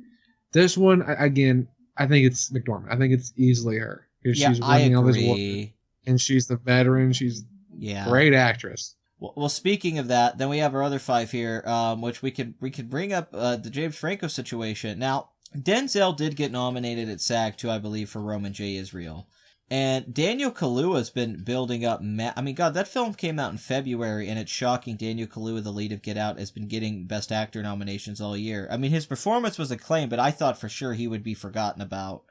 [SPEAKER 2] This one, again, I think it's McDormand. I think it's easily her.
[SPEAKER 1] Yeah, she's winning all this work,
[SPEAKER 2] and she's the veteran. She's a great actress.
[SPEAKER 1] Well, speaking of that, then we have our other five here, which we could bring up the James Franco situation. Now, Denzel did get nominated at SAG too, I believe, for Roman J. Israel, and Daniel Kaluuya's been building up. I mean, God, that film came out in February, and it's shocking. Daniel Kaluuya, the lead of Get Out, has been getting Best Actor nominations all year. I mean, his performance was acclaimed, but I thought for sure he would be forgotten about.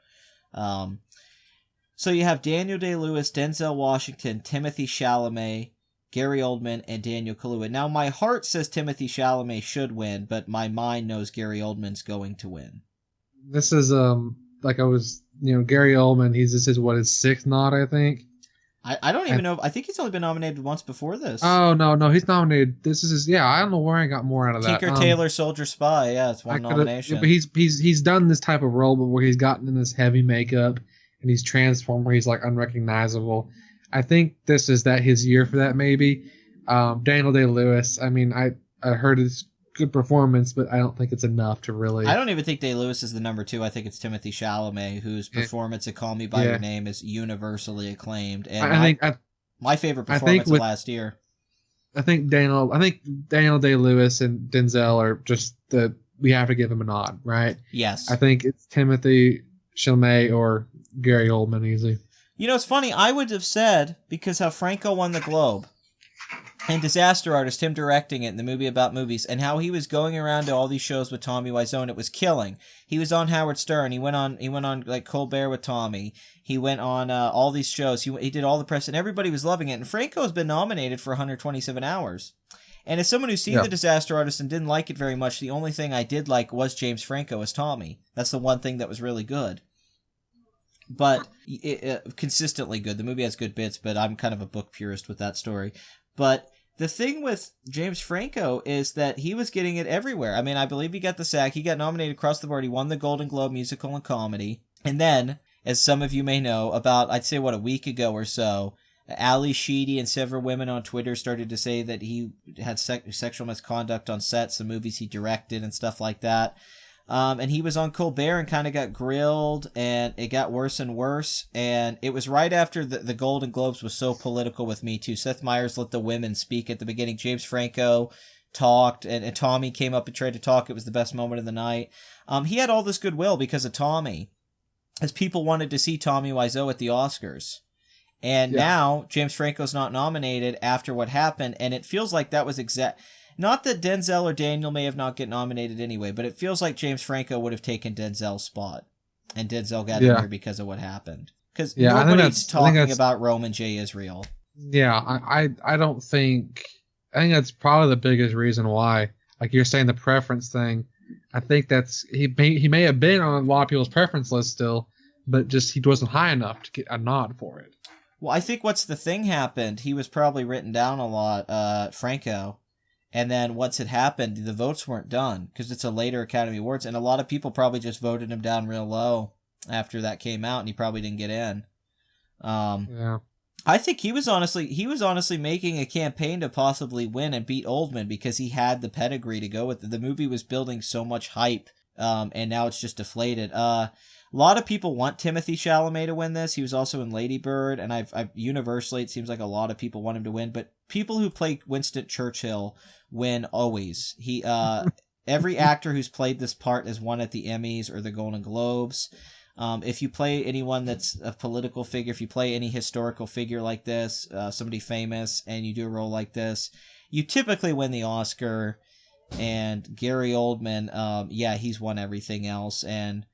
[SPEAKER 1] So you have Daniel Day-Lewis, Denzel Washington, Timothée Chalamet, Gary Oldman, and Daniel Kaluuya. Now, my heart says Timothée Chalamet should win, but my mind knows Gary Oldman's going to win.
[SPEAKER 2] This is, Gary Oldman, his sixth nod, I think.
[SPEAKER 1] I don't even know. I think he's only been nominated once before this.
[SPEAKER 2] Oh, no, he's nominated. This is I don't know where I got more out of that.
[SPEAKER 1] Tinker Tailor Soldier Spy, yeah, it's one nomination.
[SPEAKER 2] But he's done this type of role before. He's gotten in this heavy makeup, and he's transformed where he's, like, unrecognizable. I think this is his year for that, maybe. Daniel Day-Lewis, I mean, I heard his good performance, but I don't think it's enough to really...
[SPEAKER 1] I don't even think Day-Lewis is the number two. I think it's Timothée Chalamet, whose performance at Call Me By Your Name is universally acclaimed. And my favorite performance of last year.
[SPEAKER 2] I think Daniel Day-Lewis and Denzel are just we have to give him a nod, right?
[SPEAKER 1] Yes.
[SPEAKER 2] I think it's Timothée Chalamet or Gary Oldman easily.
[SPEAKER 1] You know, it's funny. I would have said, because how Franco won the Globe, and Disaster Artist, him directing it in the movie about movies, and how he was going around to all these shows with Tommy Wiseau, and it was killing. He was on Howard Stern. He went on like Colbert with Tommy. He went on all these shows. He did all the press, and everybody was loving it. And Franco has been nominated for 127 Hours. And as someone who's seen The Disaster Artist and didn't like it very much, the only thing I did like was James Franco as Tommy. That's the one thing that was really good. But consistently good. The movie has good bits, but I'm kind of a book purist with that story. But the thing with James Franco is that he was getting it everywhere. I mean, I believe he got the SAG. He got nominated across the board. He won the Golden Globe musical and comedy. And then, as some of you may know, about, I'd say, a week ago or so, Ali Sheedy and several women on Twitter started to say that he had sexual misconduct on sets, the movies he directed and stuff like that. And he was on Colbert and kind of got grilled, and it got worse and worse. And it was right after the Golden Globes was so political with Me Too. Seth Meyers let the women speak at the beginning. James Franco talked, and Tommy came up and tried to talk. It was the best moment of the night. He had all this goodwill because of Tommy, as people wanted to see Tommy Wiseau at the Oscars. And now James Franco's not nominated after what happened, and it feels like that was not that Denzel or Daniel may have not get nominated anyway, but it feels like James Franco would have taken Denzel's spot, and Denzel got in here because of what happened. Because nobody's talking about Roman J. Israel.
[SPEAKER 2] Yeah, I don't think... I think that's probably the biggest reason why. Like you're saying, the preference thing. I think that's... He may have been on a lot of people's preference list still, but just he wasn't high enough to get a nod for it.
[SPEAKER 1] Well, I think what's the thing happened, he was probably written down a lot, Franco. And then once it happened, the votes weren't done because it's a later Academy Awards, and a lot of people probably just voted him down real low after that came out, and he probably didn't get in. I think he was honestly making a campaign to possibly win and beat Oldman because he had the pedigree to go with it. The movie was building so much hype and now it's just deflated. A lot of people want Timothy Chalamet to win this. He was also in Lady Bird, and I've universally, it seems like a lot of people want him to win, but people who play Winston Churchill win always. Every actor who's played this part has won at the Emmys or the Golden Globes. If you play anyone that's a political figure, if you play any historical figure like this, somebody famous, and you do a role like this, you typically win the Oscar. And Gary Oldman, he's won everything else. And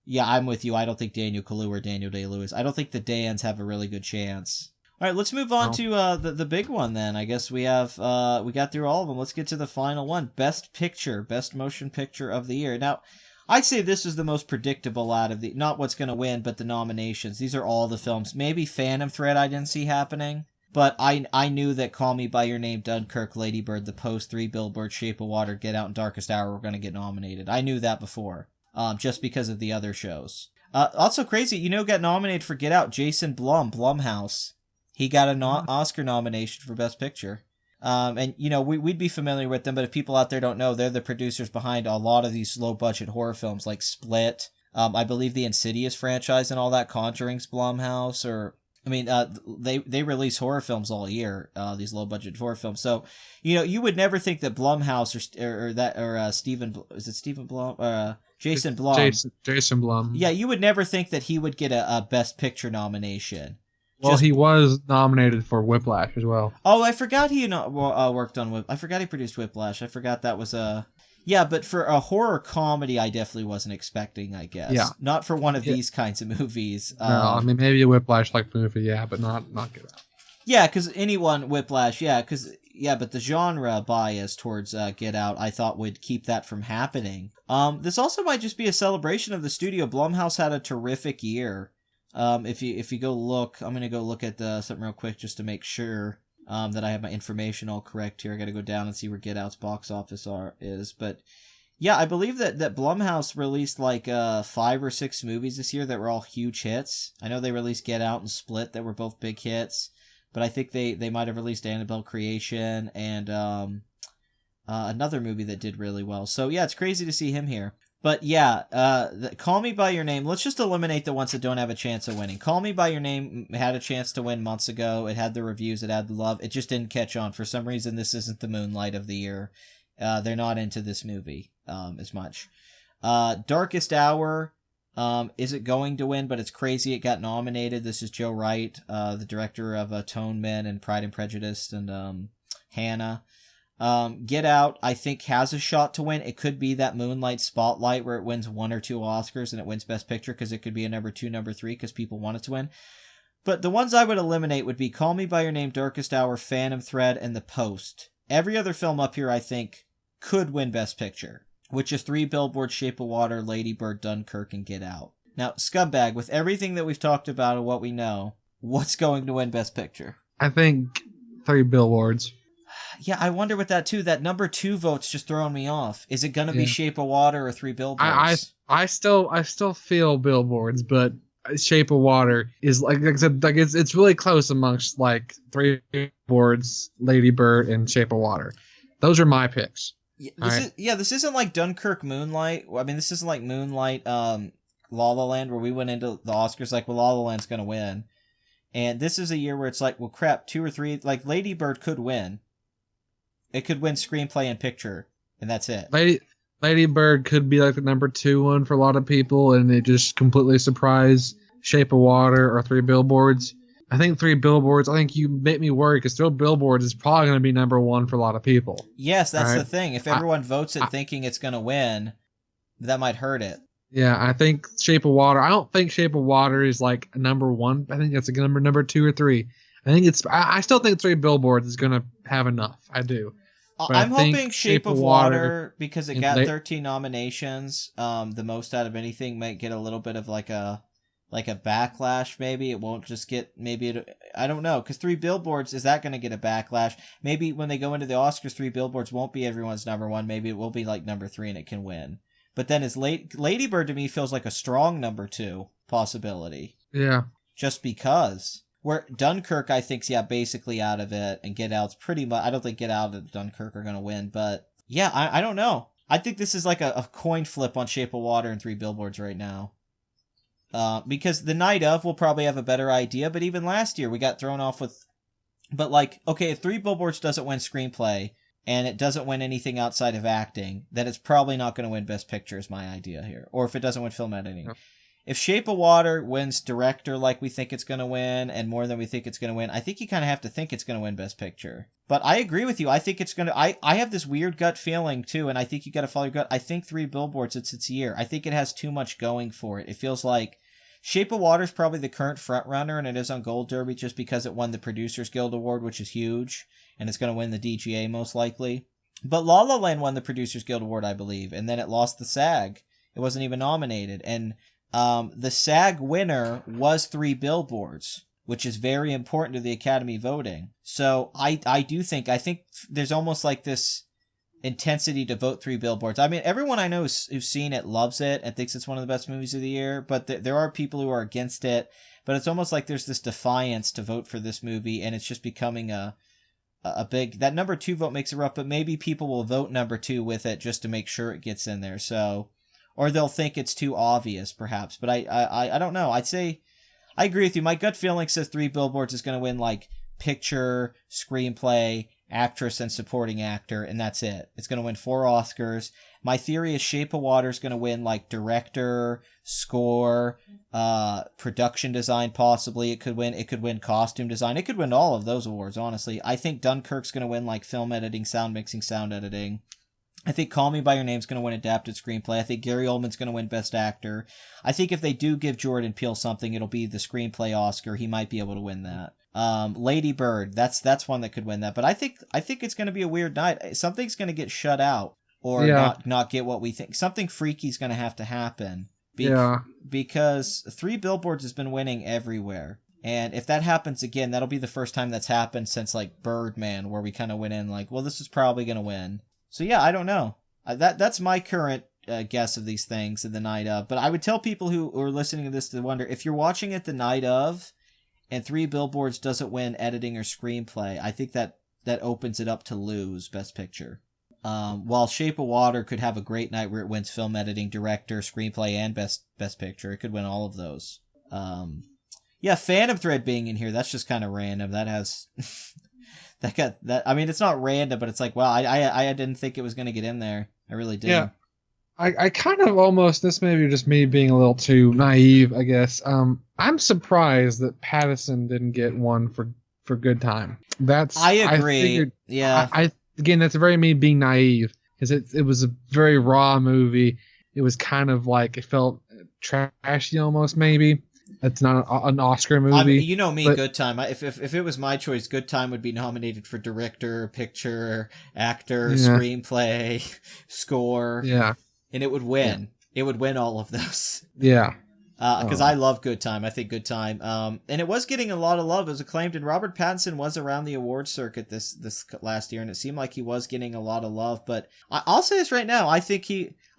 [SPEAKER 1] yeah, I'm with you. I don't think Daniel Kaluuya or Daniel Day-Lewis. I don't think the Dans have a really good chance. All right, let's move on to the big one then. I guess we got through all of them. Let's get to the final one. Best Picture, Best Motion Picture of the Year. Now, I'd say this is the most predictable out of not what's going to win, but the nominations. These are all the films. Maybe Phantom Thread I didn't see happening, but I knew that Call Me By Your Name, Dunkirk, Lady Bird, The Post, 3 Billboards, Shape of Water, Get Out, and Darkest Hour were going to get nominated. I knew that before, just because of the other shows. Also crazy, got nominated for Get Out, Jason Blum, Blumhouse. He got an Oscar nomination for Best Picture. And, we'd be familiar with them, but if people out there don't know, they're the producers behind a lot of these low-budget horror films like Split. I believe the Insidious franchise and all that, Conjuring's Blumhouse, they release horror films all year, these low-budget horror films. So, you would never think that Blumhouse Stephen Blum? Jason Blum.
[SPEAKER 2] Jason Blum.
[SPEAKER 1] Yeah, you would never think that he would get a Best Picture nomination.
[SPEAKER 2] Well, he was nominated for Whiplash as well.
[SPEAKER 1] Oh, I forgot he worked on I forgot he produced Whiplash. I forgot that was a... Yeah, but for a horror comedy, I definitely wasn't expecting, I guess. Yeah. Not for one of these kinds of movies.
[SPEAKER 2] No, maybe a Whiplash-like movie, yeah, but not Get Out.
[SPEAKER 1] Yeah, because Whiplash, but the genre bias towards Get Out, I thought would keep that from happening. This also might just be a celebration of the studio. Blumhouse had a terrific year. If you go look, I'm going to go look at something real quick just to make sure that I have my information all correct here. I got to go down and see where Get Out's box office is. But yeah, I believe that Blumhouse released like 5 or 6 movies this year that were all huge hits. I know they released Get Out and Split that were both big hits, but I think they might have released Annabelle Creation and another movie that did really well. So yeah, it's crazy to see him here. But yeah, Call Me By Your Name, let's just eliminate the ones that don't have a chance of winning. Call Me By Your Name had a chance to win months ago. It had the reviews, it had the love. It just didn't catch on. For some reason, this isn't the Moonlight of the year. They're not into this movie as much. Darkest Hour, is it going to win? But it's crazy it got nominated. This is Joe Wright, the director of Atonement and Pride and Prejudice and Hannah. Get Out, I think, has a shot to win. It could be that Moonlight Spotlight where it wins 1 or 2 Oscars and it wins Best Picture because it could be a number 2, number 3 because people want it to win. But the ones I would eliminate would be Call Me By Your Name, Darkest Hour, Phantom Thread, and The Post. Every other film up here, I think, could win Best Picture, which is 3 Billboards, Shape of Water, Lady Bird, Dunkirk, and Get Out. Now, Scumbag, with everything that we've talked about and what we know, what's going to win Best Picture?
[SPEAKER 2] I think 3 Billboards.
[SPEAKER 1] Yeah, I wonder with that too. That number 2 vote's just throwing me off. Is it gonna be Shape of Water or 3 Billboards?
[SPEAKER 2] I still feel Billboards, but Shape of Water is like I said, like it's really close amongst like 3 Billboards, Lady Bird, and Shape of Water. Those are my picks.
[SPEAKER 1] This isn't like Dunkirk, Moonlight. I mean, this isn't like Moonlight, La La Land, where we went into the Oscars like, well, La La Land's gonna win, and this is a year where it's like, well, crap, 2 or 3, like Lady Bird could win. It could win screenplay and picture, and that's it.
[SPEAKER 2] Lady Bird could be like the number 2 one for a lot of people, and it just completely surprise Shape of Water or 3 Billboards. I think 3 Billboards, I think you make me worry because 3 Billboards is probably going to be number 1 for a lot of people.
[SPEAKER 1] Yes, that's the thing. If everyone votes it thinking it's going to win, that might hurt it.
[SPEAKER 2] Yeah, I think Shape of Water, I don't think Shape of Water is like number 1. I think it's a number 2 or 3. I still think 3 Billboards is going to have enough. I do.
[SPEAKER 1] I'm hoping Shape of Water, because it got 13 nominations, the most out of anything, might get a little bit of like a backlash. Maybe it won't just get, I don't know, because 3 Billboards, is that going to get a backlash? Maybe when they go into the Oscars, 3 Billboards won't be everyone's number 1. Maybe it will be like number 3 and it can win. But then Lady Bird to me feels like a strong number 2 possibility.
[SPEAKER 2] Yeah.
[SPEAKER 1] Just because. Where Dunkirk, I think, basically out of it, and Get Out's pretty much... I don't think Get Out and Dunkirk are going to win, but yeah, I don't know. I think this is like a coin flip on Shape of Water and Three Billboards right now. Because the night of will probably have a better idea, but even last year we got thrown off with. But like, okay, if Three Billboards doesn't win screenplay and it doesn't win anything outside of acting, then it's probably not going to win Best Picture. Is my idea here, or if it doesn't win film editing.
[SPEAKER 2] Yep.
[SPEAKER 1] If Shape of Water wins director like we think it's going to win, and more than we think it's going to win, I think you kind of have to think it's going to win Best Picture. But I agree with you. I think it's going to... I have this weird gut feeling, too, and I think you got to follow your gut. I think Three Billboards, it's its year. I think it has too much going for it. It feels like Shape of Water is probably the current frontrunner, and it is on Gold Derby just because it won the Producers Guild Award, which is huge, and it's going to win the DGA most likely. But La La Land won the Producers Guild Award, I believe, and then it lost the SAG. It wasn't even nominated, and... the SAG winner was Three Billboards, which is very important to the Academy voting. So I think there's almost like this intensity to vote Three Billboards. I mean, everyone I know who's seen it loves it and thinks it's one of the best movies of the year, but there are people who are against it. But it's almost like there's this defiance to vote for this movie, and it's just becoming a big... That number 2 vote makes it rough, but maybe people will vote number 2 with it just to make sure it gets in there. So... Or they'll think it's too obvious, perhaps. But I don't know. I'd say I agree with you. My gut feeling says Three Billboards is going to win, like, picture, screenplay, actress, and supporting actor, and that's it. It's going to win 4 Oscars. My theory is Shape of Water is going to win, like, director, score, production design, possibly. It could win costume design. It could win all of those awards, honestly. I think Dunkirk's going to win, like, film editing, sound mixing, sound editing. I think Call Me By Your Name is going to win Adapted Screenplay. I think Gary Oldman's going to win Best Actor. I think if they do give Jordan Peele something, it'll be the Screenplay Oscar. He might be able to win that. Lady Bird, that's one that could win that. But I think it's going to be a weird night. Something's going to get shut out or not get what we think. Something freaky is going to have to happen. Because Three Billboards has been winning everywhere. And if that happens again, that'll be the first time that's happened since, like, Birdman, where we kind of went in like, well, this is probably going to win. So yeah, I don't know. That's my current guess of these things in the night of. But I would tell people who are listening to this to wonder, if you're watching it the night of, and Three Billboards doesn't win editing or screenplay, I think that opens it up to lose Best Picture. While Shape of Water could have a great night where it wins film editing, director, screenplay, and best picture. It could win all of those. Yeah, Phantom Thread being in here, that's just kind of random. That has... That I mean, it's not random, but it's like, wow, I didn't think it was going to get in there. I really didn't.
[SPEAKER 2] Yeah. I kind of almost, this may be just me being a little too naive, I guess. I'm surprised that Pattinson didn't get one for Good Time.
[SPEAKER 1] I agree.
[SPEAKER 2] Again, that's very me being naive, because it was a very raw movie. It was kind of like, it felt trashy almost, maybe. It's not an Oscar movie.
[SPEAKER 1] I mean, you know me, but Good Time. If it was my choice, Good Time would be nominated for director, picture, actor, screenplay, score.
[SPEAKER 2] Yeah.
[SPEAKER 1] And it would win. Yeah. It would win all of those.
[SPEAKER 2] Yeah.
[SPEAKER 1] Because I love Good Time. I think Good Time. And it was getting a lot of love. It was acclaimed, and Robert Pattinson was around the award circuit this last year, and it seemed like he was getting a lot of love. But I'll say this right now. I think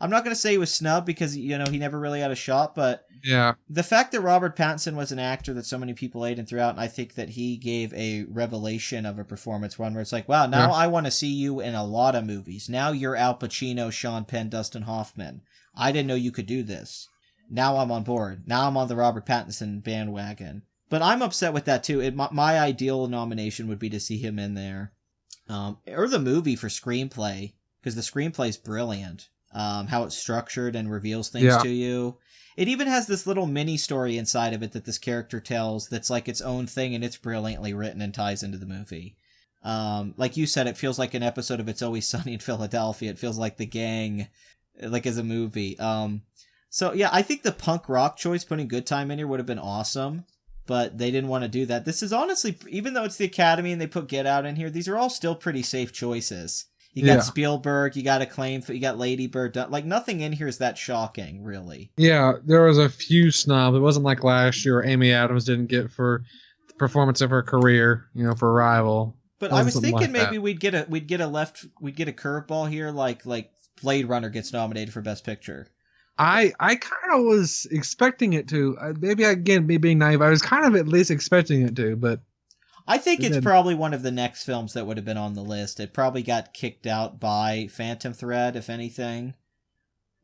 [SPEAKER 1] I'm not going to say he was snubbed because, he never really had a shot, but
[SPEAKER 2] yeah,
[SPEAKER 1] the fact that Robert Pattinson was an actor that so many people ate and threw out, and I think that he gave a revelation of a performance, one where it's like, wow, now I want to see you in a lot of movies. Now you're Al Pacino, Sean Penn, Dustin Hoffman. I didn't know you could do this. Now I'm on board. Now I'm on the Robert Pattinson bandwagon. But I'm upset with that too. My ideal nomination would be to see him in there. Or the movie for screenplay, because the screenplay's brilliant. How it's structured and reveals things to you. It even has this little mini story inside of it that this character tells that's like its own thing, and it's brilliantly written and ties into the movie. Like you said, it feels like an episode of It's Always Sunny in Philadelphia. It feels like The Gang, like as a movie. So yeah, I think the punk rock choice, putting Good Time in here, would have been awesome, but they didn't want to do that. This is honestly, even though it's the Academy and they put Get Out in here, these are all still pretty safe choices. You got Spielberg, you got Acclaim, you got Lady Bird. Like, nothing in here is that shocking, really.
[SPEAKER 2] Yeah, there was a few snubs. It wasn't like last year Amy Adams didn't get for the performance of her career, for Arrival.
[SPEAKER 1] But I was thinking maybe we'd get a curveball here, like Blade Runner gets nominated for Best Picture.
[SPEAKER 2] I kind of was expecting it to. Maybe again, me being naive, I was kind of at least expecting it to, but
[SPEAKER 1] I think
[SPEAKER 2] It
[SPEAKER 1] it's
[SPEAKER 2] did.
[SPEAKER 1] probably one of the next films that would have been on the list. It probably got kicked out by Phantom Thread, if anything,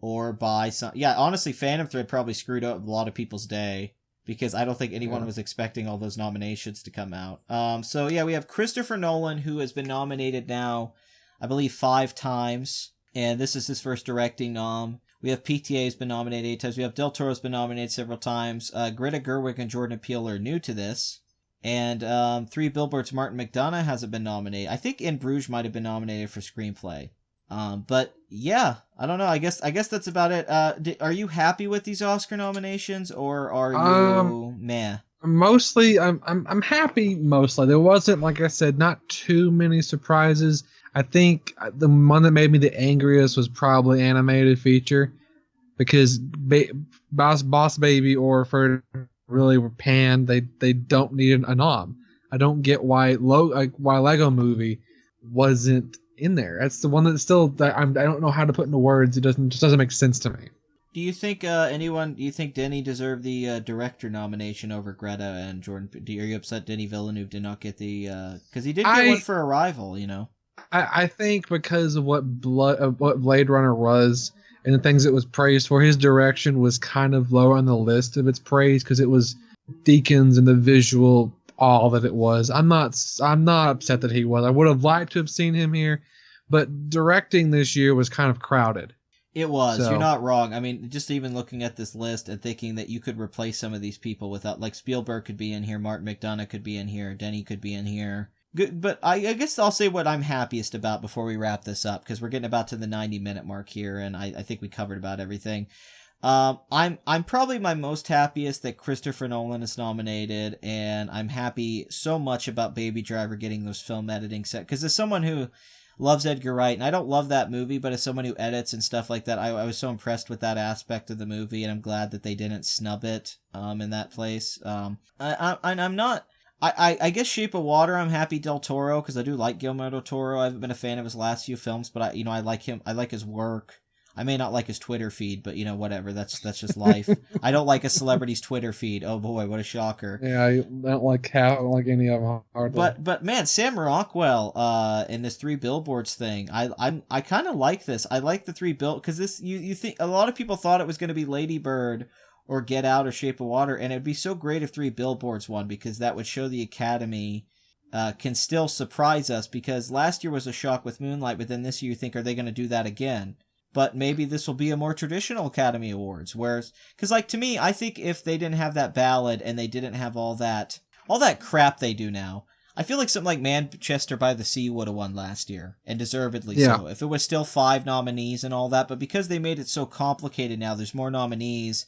[SPEAKER 1] or by some. Yeah, honestly, Phantom Thread probably screwed up a lot of people's day because I don't think anyone
[SPEAKER 2] Yeah.
[SPEAKER 1] was expecting all those nominations to come out. So yeah, we have Christopher Nolan, who has been nominated now, I believe, 5 times, and this is his first directing nom. We have PTA has been nominated 8 times. We have Del Toro's been nominated several times. Greta Gerwig and Jordan Peele are new to this. And 3 Billboards, Martin McDonagh hasn't been nominated. I think In Bruges might have been nominated for screenplay. But yeah, I don't know. I guess that's about it. Are you happy with these Oscar nominations, or are you meh?
[SPEAKER 2] Mostly, I'm happy. Mostly, there wasn't, like I said, not too many surprises. I think the one that made me the angriest was probably animated feature, because Boss Baby or Fur really were panned. They don't need a nom. I don't get why Lego Movie wasn't in there. That's the one that's still that I don't know how to put into words. It just doesn't make sense to me.
[SPEAKER 1] Do you think Do you think Denny deserved the director nomination over Greta and Jordan? Are you upset Denis Villeneuve did not get the? Because he did get one for Arrival, you know.
[SPEAKER 2] I think because of what Blade Runner was and the things it was praised for, his direction was kind of low on the list of its praise because it was Deakins and the visual all that it was. I'm not upset that he was. I would have liked to have seen him here, but directing this year was kind of crowded.
[SPEAKER 1] It was.
[SPEAKER 2] So,
[SPEAKER 1] you're not wrong. I mean, just even looking at this list and thinking that you could replace some of these people without, like, Spielberg could be in here, Martin McDonagh could be in here, Denny could be in here. Good, but I guess I'll say what I'm happiest about before we wrap this up, because we're getting about to the 90-minute mark here, and I think we covered about everything. I'm probably my most happiest that Christopher Nolan is nominated, and I'm happy so much about Baby Driver getting those film editing set, because as someone who loves Edgar Wright, and I don't love that movie, but as someone who edits and stuff like that, I was so impressed with that aspect of the movie, and I'm glad that they didn't snub it in that place. I'm not. I guess Shape of Water, I'm happy Del Toro, because I do like Guillermo del Toro. I haven't been a fan of his last few films, but I like him. I like his work. I may not like his Twitter feed, but whatever. That's just life. I don't like a celebrity's Twitter feed. Oh boy, what a shocker.
[SPEAKER 2] yeah, I don't like any of them hardly.
[SPEAKER 1] But man, Sam Rockwell in this 3 Billboards thing, I kind of like this. I like the 3 because this you think a lot of people thought it was going to be Lady Bird or Get Out or Shape of Water, and it'd be so great if 3 Billboards won, because that would show the Academy can still surprise us, because last year was a shock with Moonlight, but then this year you think, are they going to do that again? But maybe this will be a more traditional Academy Awards, whereas, because like to me, I think if they didn't have that ballad and they didn't have all that crap they do now, I feel like something like Manchester by the Sea would have won last year, and deservedly so. If it was still 5 nominees and all that, but because they made it so complicated now, there's more nominees,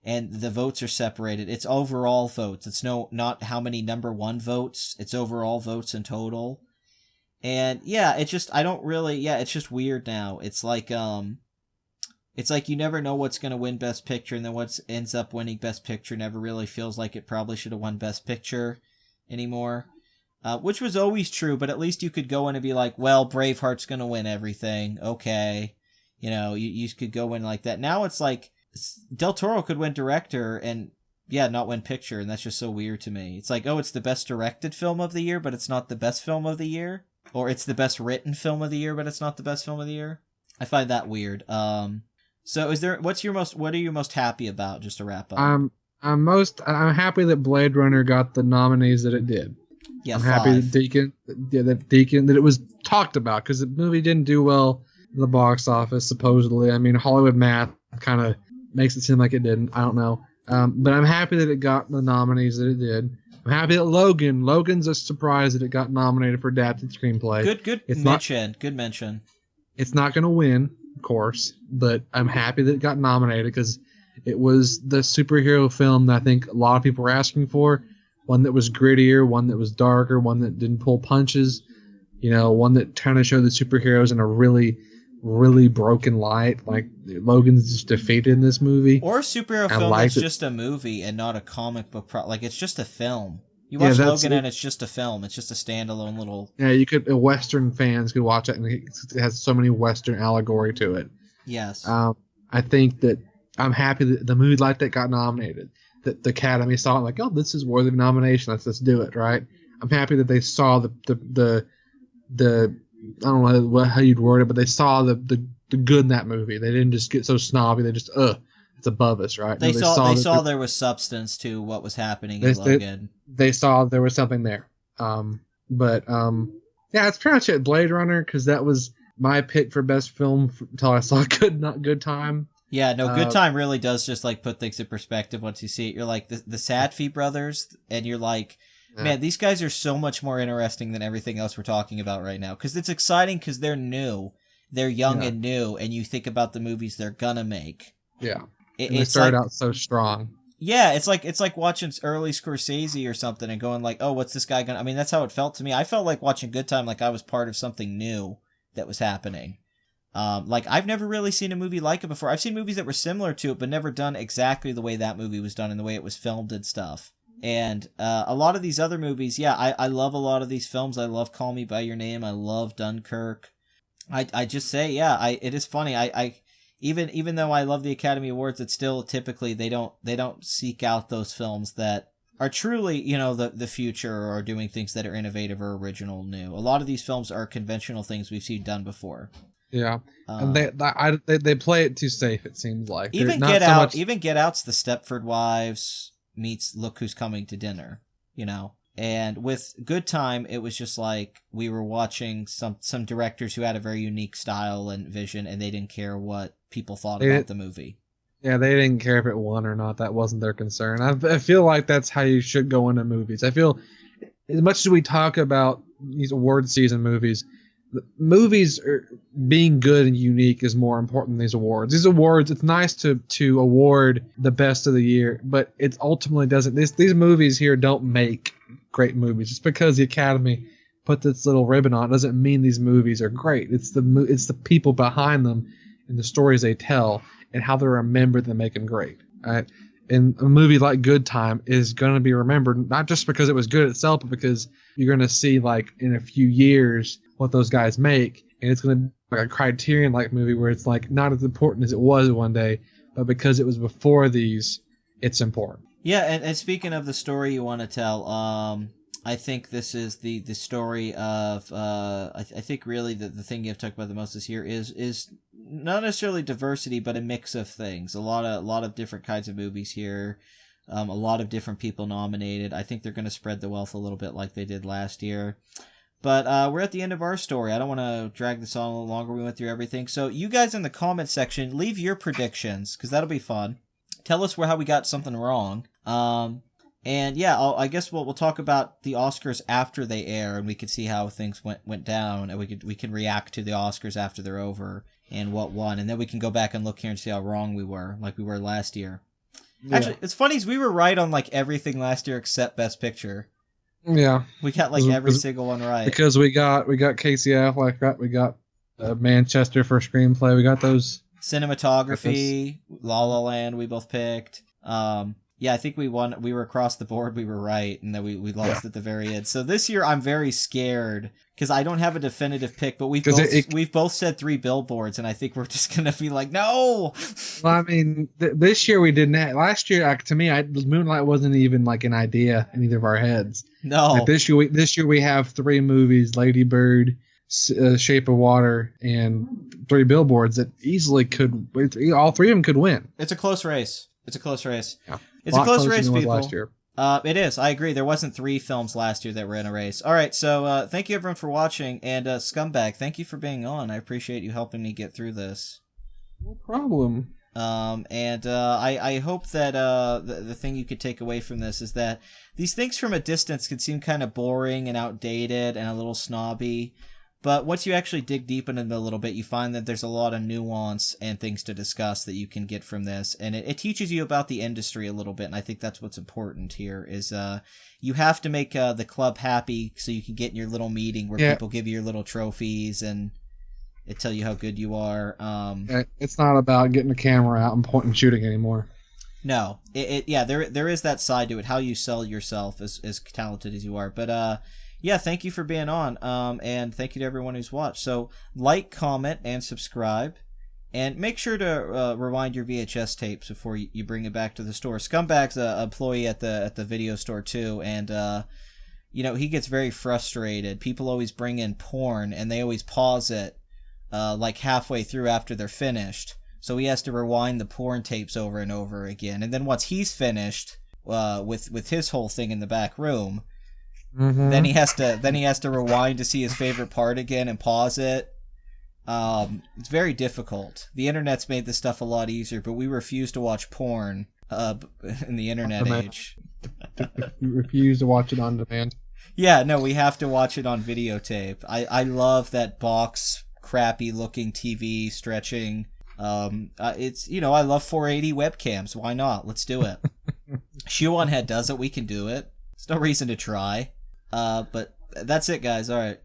[SPEAKER 1] and the votes are separated. It's overall votes. It's not how many number 1 votes. It's overall votes in total. And yeah, it's just it's just weird now. It's like you never know what's going to win Best Picture, and then what ends up winning Best Picture never really feels like it probably should have won Best Picture anymore. Which was always true, but at least you could go in and be like, well, Braveheart's going to win everything. Okay. You could go in like that. Now it's like Del Toro could win director and not win picture, and that's just so weird to me. It's like, oh, it's the best directed film of the year, but it's not the best film of the year. Or it's the best written film of the year, but it's not the best film of the year. I find that weird. So what are you most happy about, just to wrap up?
[SPEAKER 2] I'm happy that Blade Runner got the nominees that it did.
[SPEAKER 1] Yeah,
[SPEAKER 2] I'm
[SPEAKER 1] 5.
[SPEAKER 2] happy that it was talked about, because the movie didn't do well in the box office, supposedly. I mean, Hollywood math kind of makes it seem like it didn't. I don't know. But I'm happy that it got the nominees that it did. I'm happy that Logan's a surprise that it got nominated for adapted screenplay.
[SPEAKER 1] Good mention.
[SPEAKER 2] It's not going to win, of course, but I'm happy that it got nominated, because it was the superhero film that I think a lot of people were asking for. One that was grittier, one that was darker, one that didn't pull punches, one that kind of showed the superheroes in a really, really broken light. Like, Logan's just defeated in this movie.
[SPEAKER 1] Or a superhero film that's just a movie and not a comic book like, it's just a film. You watch Logan and it's just a film. It's just a standalone little...
[SPEAKER 2] Yeah, Western fans could watch it, and it has so many Western allegory to it.
[SPEAKER 1] Yes.
[SPEAKER 2] I think that I'm happy that the movie like that got nominated. That the Academy saw it like, oh, this is worthy of nomination. Let's do it, right? I'm happy that they saw the I don't know how you'd word it, but they saw the good in that movie. They didn't just get so snobby. They just it's above us, right? No,
[SPEAKER 1] They saw there was substance to what was happening
[SPEAKER 2] they,
[SPEAKER 1] in Logan.
[SPEAKER 2] they saw there was something there. But yeah, it's pretty much it. Blade Runner, because that was my pick for best film until I saw Good Time.
[SPEAKER 1] Yeah, no, Good Time really does just like put things in perspective once you see it. You're like the Sadfi brothers, and you're like, man, these guys are so much more interesting than everything else we're talking about right now. Because it's exciting because they're new, they're young and new, and you think about the movies they're gonna make.
[SPEAKER 2] Yeah, they started out so strong.
[SPEAKER 1] Yeah, it's like watching early Scorsese or something and going like, oh, what's this guy gonna? I mean, that's how it felt to me. I felt like watching Good Time, like I was part of something new that was happening. Like I've never really seen a movie like it before. I've seen movies that were similar to it, but never done exactly the way that movie was done and the way it was filmed and stuff. And a lot of these other movies, yeah, I love a lot of these films. I love Call Me by Your Name. I love Dunkirk. I just say, yeah, it is funny. I even though I love the Academy Awards, it's still typically they don't seek out those films that are truly, the future or are doing things that are innovative or original, new. A lot of these films are conventional things we've seen done before.
[SPEAKER 2] Yeah, and they play it too safe. It seems like
[SPEAKER 1] even Get Out. Even Get Out's the Stepford Wives meets Look Who's Coming to Dinner. And with Good Time, it was just like we were watching some directors who had a very unique style and vision, and they didn't care what people thought about the movie.
[SPEAKER 2] Yeah, they didn't care if it won or not. That wasn't their concern. I feel like that's how you should go into movies. I feel as much as we talk about these award season movies, movies are being good and unique is more important than these awards. These awards, it's nice to award the best of the year, but it ultimately doesn't. These movies here don't make great movies. Just because the Academy put this little ribbon on doesn't mean these movies are great. It's the people behind them and the stories they tell and how they're remembered that make them great. Right? And a movie like Good Time is going to be remembered not just because it was good itself, but because you're going to see like in a few years what those guys make, and it's going to be like a Criterion-like movie where it's like not as important as it was one day, but because it was before these, it's important.
[SPEAKER 1] Yeah, and speaking of the story you want to tell, I think this is the story of I think really the thing you have talked about the most this year is not necessarily diversity, but a mix of things. A lot of different kinds of movies here. A lot of different people nominated. I think they're going to spread the wealth a little bit like they did last year. But we're at the end of our story. I don't want to drag this on a little longer. We went through everything. So you guys in the comment section, leave your predictions, because that'll be fun. Tell us how we got something wrong. And yeah, I guess we'll talk about the Oscars after they air, and we can see how things went down, and we can react to the Oscars after they're over and what won, and then we can go back and look here and see how wrong we were, like we were last year. Yeah. Actually, it's funny is we were right on like everything last year except Best Picture.
[SPEAKER 2] Yeah,
[SPEAKER 1] we got like every single one right
[SPEAKER 2] because we got Casey Affleck, we got Manchester for screenplay, we got those
[SPEAKER 1] cinematography, La La Land, we both picked. Yeah, I think we won. We were across the board. We were right, and then we lost at the very end. So this year, I'm very scared because I don't have a definitive pick. But we've both said 3 Billboards, and I think we're just gonna be like, no.
[SPEAKER 2] Well, I mean, this year we didn't. Last year, to me, Moonlight wasn't even like an idea in either of our heads.
[SPEAKER 1] No.
[SPEAKER 2] Like this year we have 3 movies: Lady Bird, Shape of Water, and 3 Billboards that easily could. All 3 of them could win.
[SPEAKER 1] It's a close race.
[SPEAKER 2] Yeah.
[SPEAKER 1] It's a close race, people.
[SPEAKER 2] Last year.
[SPEAKER 1] It is. I agree. There wasn't 3 films last year that were in a race. All right, so thank you everyone for watching, and Scumbag, thank you for being on. I appreciate you helping me get through this.
[SPEAKER 2] No problem.
[SPEAKER 1] And I hope that the thing you could take away from this is that these things from a distance can seem kind of boring and outdated and a little snobby. But once you actually dig deep into it a little bit, you find that there's a lot of nuance and things to discuss that you can get from this. And it teaches you about the industry a little bit. And I think that's what's important here is you have to make the club happy so you can get in your little meeting where people give you your little trophies and it tell you how good you are.
[SPEAKER 2] It's not about getting the camera out and point and shooting anymore.
[SPEAKER 1] No. There is that side to it, how you sell yourself as talented as you are. But yeah, thank you for being on, and thank you to everyone who's watched. So, like, comment, and subscribe, and make sure to rewind your VHS tapes before you bring it back to the store. Scumbag's an employee at the video store, too, and he gets very frustrated. People always bring in porn, and they always pause it like halfway through after they're finished. So he has to rewind the porn tapes over and over again. And then once he's finished with his whole thing in the back room, then he has to rewind to see his favorite part again and pause it. It's very difficult. The internet's made this stuff a lot easier, but we refuse to watch porn in the internet age.
[SPEAKER 2] We refuse to watch it on demand.
[SPEAKER 1] Yeah, no, we have to watch it on videotape. I love that box, crappy looking TV stretching. It's I love 480 webcams. Why not? Let's do it. Shoe on Head does it. We can do it. There's no reason to try. But that's it, guys. All right.